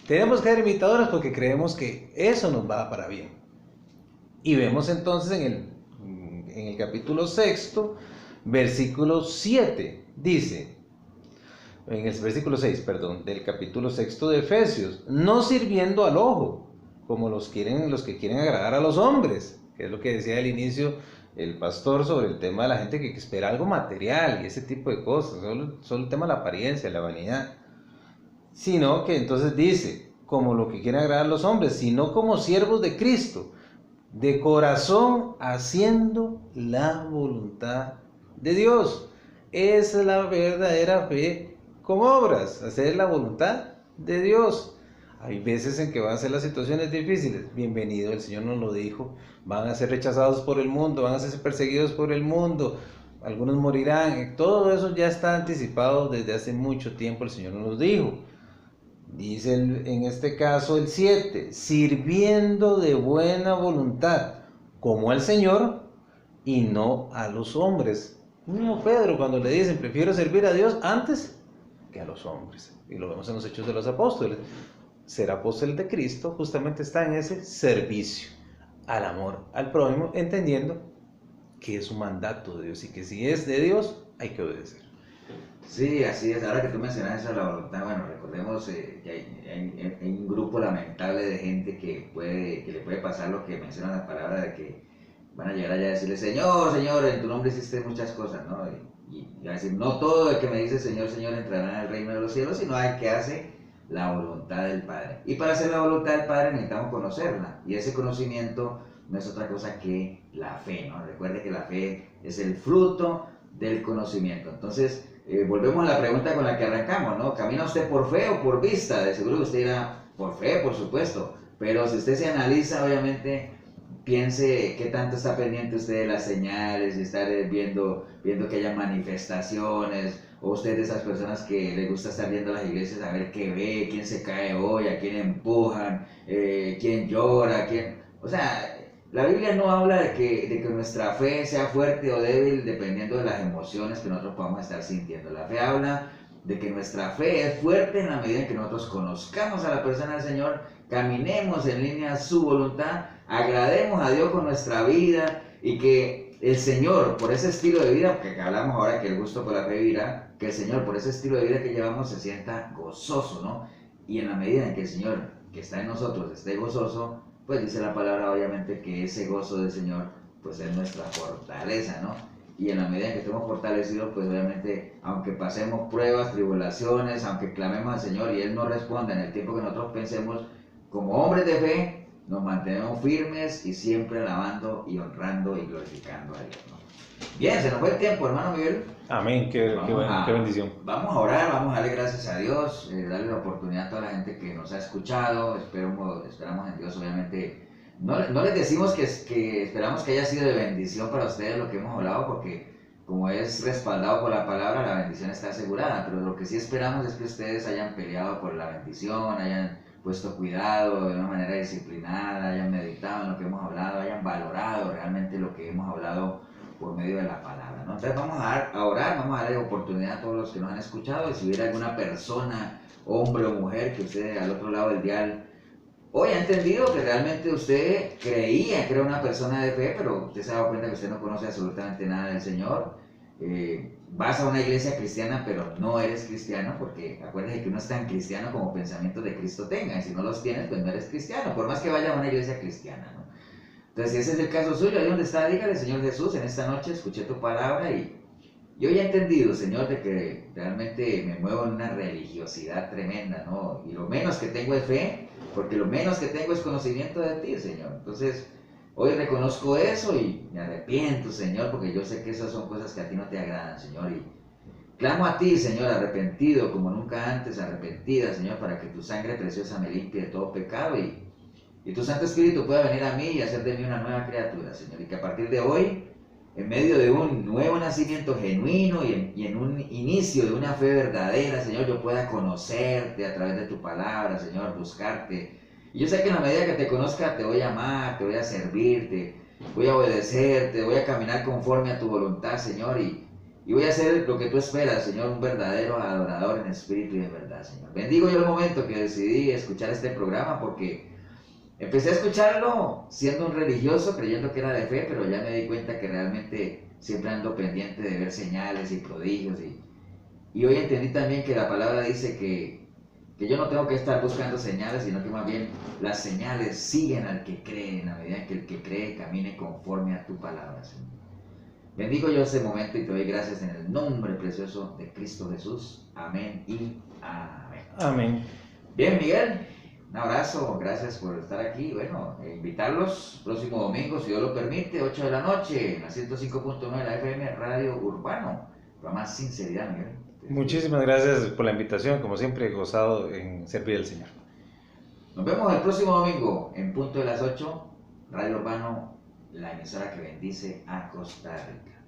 Tenemos que ser imitadores porque creemos que eso nos va para bien. Y vemos entonces en el capítulo 6, versículo 7, dice, en el versículo 6, perdón, del capítulo 6 de Efesios, no sirviendo al ojo, como los que quieren agradar a los hombres, que es lo que decía al inicio el pastor sobre el tema de la gente que espera algo material y ese tipo de cosas, solo el tema de la apariencia, la vanidad, sino que entonces dice, como lo que quieren agradar a los hombres, sino como siervos de Cristo, de corazón haciendo la voluntad de Dios. Esa es la verdadera fe con obras, hacer la voluntad de Dios. Hay veces en que van a ser las situaciones difíciles. Bienvenido, el Señor nos lo dijo. Van a ser rechazados por el mundo, van a ser perseguidos por el mundo. Algunos morirán. Todo eso ya está anticipado desde hace mucho tiempo. El Señor nos lo dijo. Dice en este caso el 7, sirviendo de buena voluntad, como al Señor y no a los hombres. No, Pedro, cuando le dicen, prefiero servir a Dios antes que a los hombres. Y lo vemos en los Hechos de los Apóstoles. Ser apóstol de Cristo justamente está en ese servicio al amor, al prójimo, entendiendo que es un mandato de Dios y que si es de Dios, hay que obedecer. Sí, así es. Ahora que tú mencionas eso de la voluntad, bueno, recordemos que hay un grupo lamentable de gente que le puede pasar lo que menciona la palabra de que van a llegar allá a decirle, Señor, Señor, en tu nombre hiciste muchas cosas, ¿no? Y a decir, no todo el que me dice Señor, Señor entrará en el reino de los cielos, sino el que hace la voluntad del Padre. Y para hacer la voluntad del Padre necesitamos conocerla. Y ese conocimiento no es otra cosa que la fe, ¿no? Recuerde que la fe es el fruto del conocimiento. Entonces, volvemos a la pregunta con la que arrancamos, ¿no? ¿Camina usted por fe o por vista? De seguro usted dirá, por fe, por supuesto. Pero si usted se analiza, obviamente, piense qué tanto está pendiente usted de las señales, de estar viendo que haya manifestaciones, o usted de esas personas que le gusta estar viendo las iglesias a ver qué ve, quién se cae hoy, a quién empujan, quién llora, quién... O sea, la Biblia no habla de que nuestra fe sea fuerte o débil dependiendo de las emociones que nosotros podamos estar sintiendo. La fe habla de que nuestra fe es fuerte en la medida en que nosotros conozcamos a la persona del Señor, caminemos en línea a su voluntad, agrademos a Dios con nuestra vida y que el Señor, por ese estilo de vida, porque hablamos ahora que el gusto por la fe vivirá, que el Señor, por ese estilo de vida que llevamos, se sienta gozoso, ¿no? Y en la medida en que el Señor, que está en nosotros, esté gozoso, pues dice la palabra obviamente que ese gozo del Señor pues es nuestra fortaleza, ¿no? Y en la medida en que estemos fortalecidos, pues obviamente, aunque pasemos pruebas, tribulaciones, aunque clamemos al Señor y Él no responda en el tiempo que nosotros pensemos, como hombres de fe, nos mantenemos firmes y siempre alabando y honrando y glorificando a Dios, ¿no? Bien, se nos fue el tiempo, hermano Miguel. Amén, qué bendición. Vamos a orar, vamos a darle gracias a Dios, darle la oportunidad a toda la gente que nos ha escuchado, esperamos en Dios, obviamente, no les decimos que esperamos que haya sido de bendición para ustedes lo que hemos hablado, porque como es respaldado por la palabra, la bendición está asegurada, pero lo que sí esperamos es que ustedes hayan peleado por la bendición, hayan puesto cuidado de una manera disciplinada, hayan meditado en lo que hemos hablado, hayan valorado realmente lo que hemos hablado por medio de la palabra, ¿no? Entonces vamos a orar, vamos a darle oportunidad a todos los que nos han escuchado, y si hubiera alguna persona, hombre o mujer, que usted al otro lado del dial hoy ha entendido que realmente usted creía que era una persona de fe, pero usted se ha dado cuenta que usted no conoce absolutamente nada del Señor, vas a una iglesia cristiana pero no eres cristiano, porque acuérdate que uno es tan cristiano como pensamientos de Cristo tenga, y si no los tienes pues no eres cristiano, por más que vaya a una iglesia cristiana, ¿no? Entonces, si ese es el caso suyo, ahí donde está, dígale, Señor Jesús, en esta noche escuché tu palabra y yo ya he entendido, Señor, de que realmente me muevo en una religiosidad tremenda, ¿no? Y lo menos que tengo es fe, porque lo menos que tengo es conocimiento de ti, Señor. Entonces, hoy reconozco eso y me arrepiento, Señor, porque yo sé que esas son cosas que a ti no te agradan, Señor. Y clamo a ti, Señor, arrepentido como nunca antes, arrepentida, Señor, para que tu sangre preciosa me limpie de todo pecado y y tu Santo Espíritu pueda venir a mí y hacer de mí una nueva criatura, Señor, y que a partir de hoy, en medio de un nuevo nacimiento genuino y en un inicio de una fe verdadera, Señor, yo pueda conocerte a través de tu palabra, Señor, buscarte. Y yo sé que en la medida que te conozca te voy a amar, te voy a servirte, voy a obedecerte, voy a caminar conforme a tu voluntad, Señor, y voy a hacer lo que tú esperas, Señor, un verdadero adorador en espíritu y en verdad, Señor. Bendigo yo el momento que decidí escuchar este programa porque empecé a escucharlo siendo un religioso, creyendo que era de fe, pero ya me di cuenta que realmente siempre ando pendiente de ver señales y prodigios. Y hoy entendí también que la palabra dice que yo no tengo que estar buscando señales, sino que más bien las señales siguen al que cree, en la medida en que el que cree camine conforme a tu palabra, Señor. Bendigo yo ese momento y te doy gracias en el nombre precioso de Cristo Jesús. Amén y amén. Amén. Bien, Miguel, un abrazo, gracias por estar aquí. Bueno, invitarlos próximo domingo, si Dios lo permite, 8 de la noche, en la 105.9 de la FM Radio Urbano. Con más sinceridad, Miguel. Muchísimas gracias por la invitación, como siempre he gozado en servir al Señor. Nos vemos el próximo domingo en punto de las 8, Radio Urbano, la emisora que bendice a Costa Rica.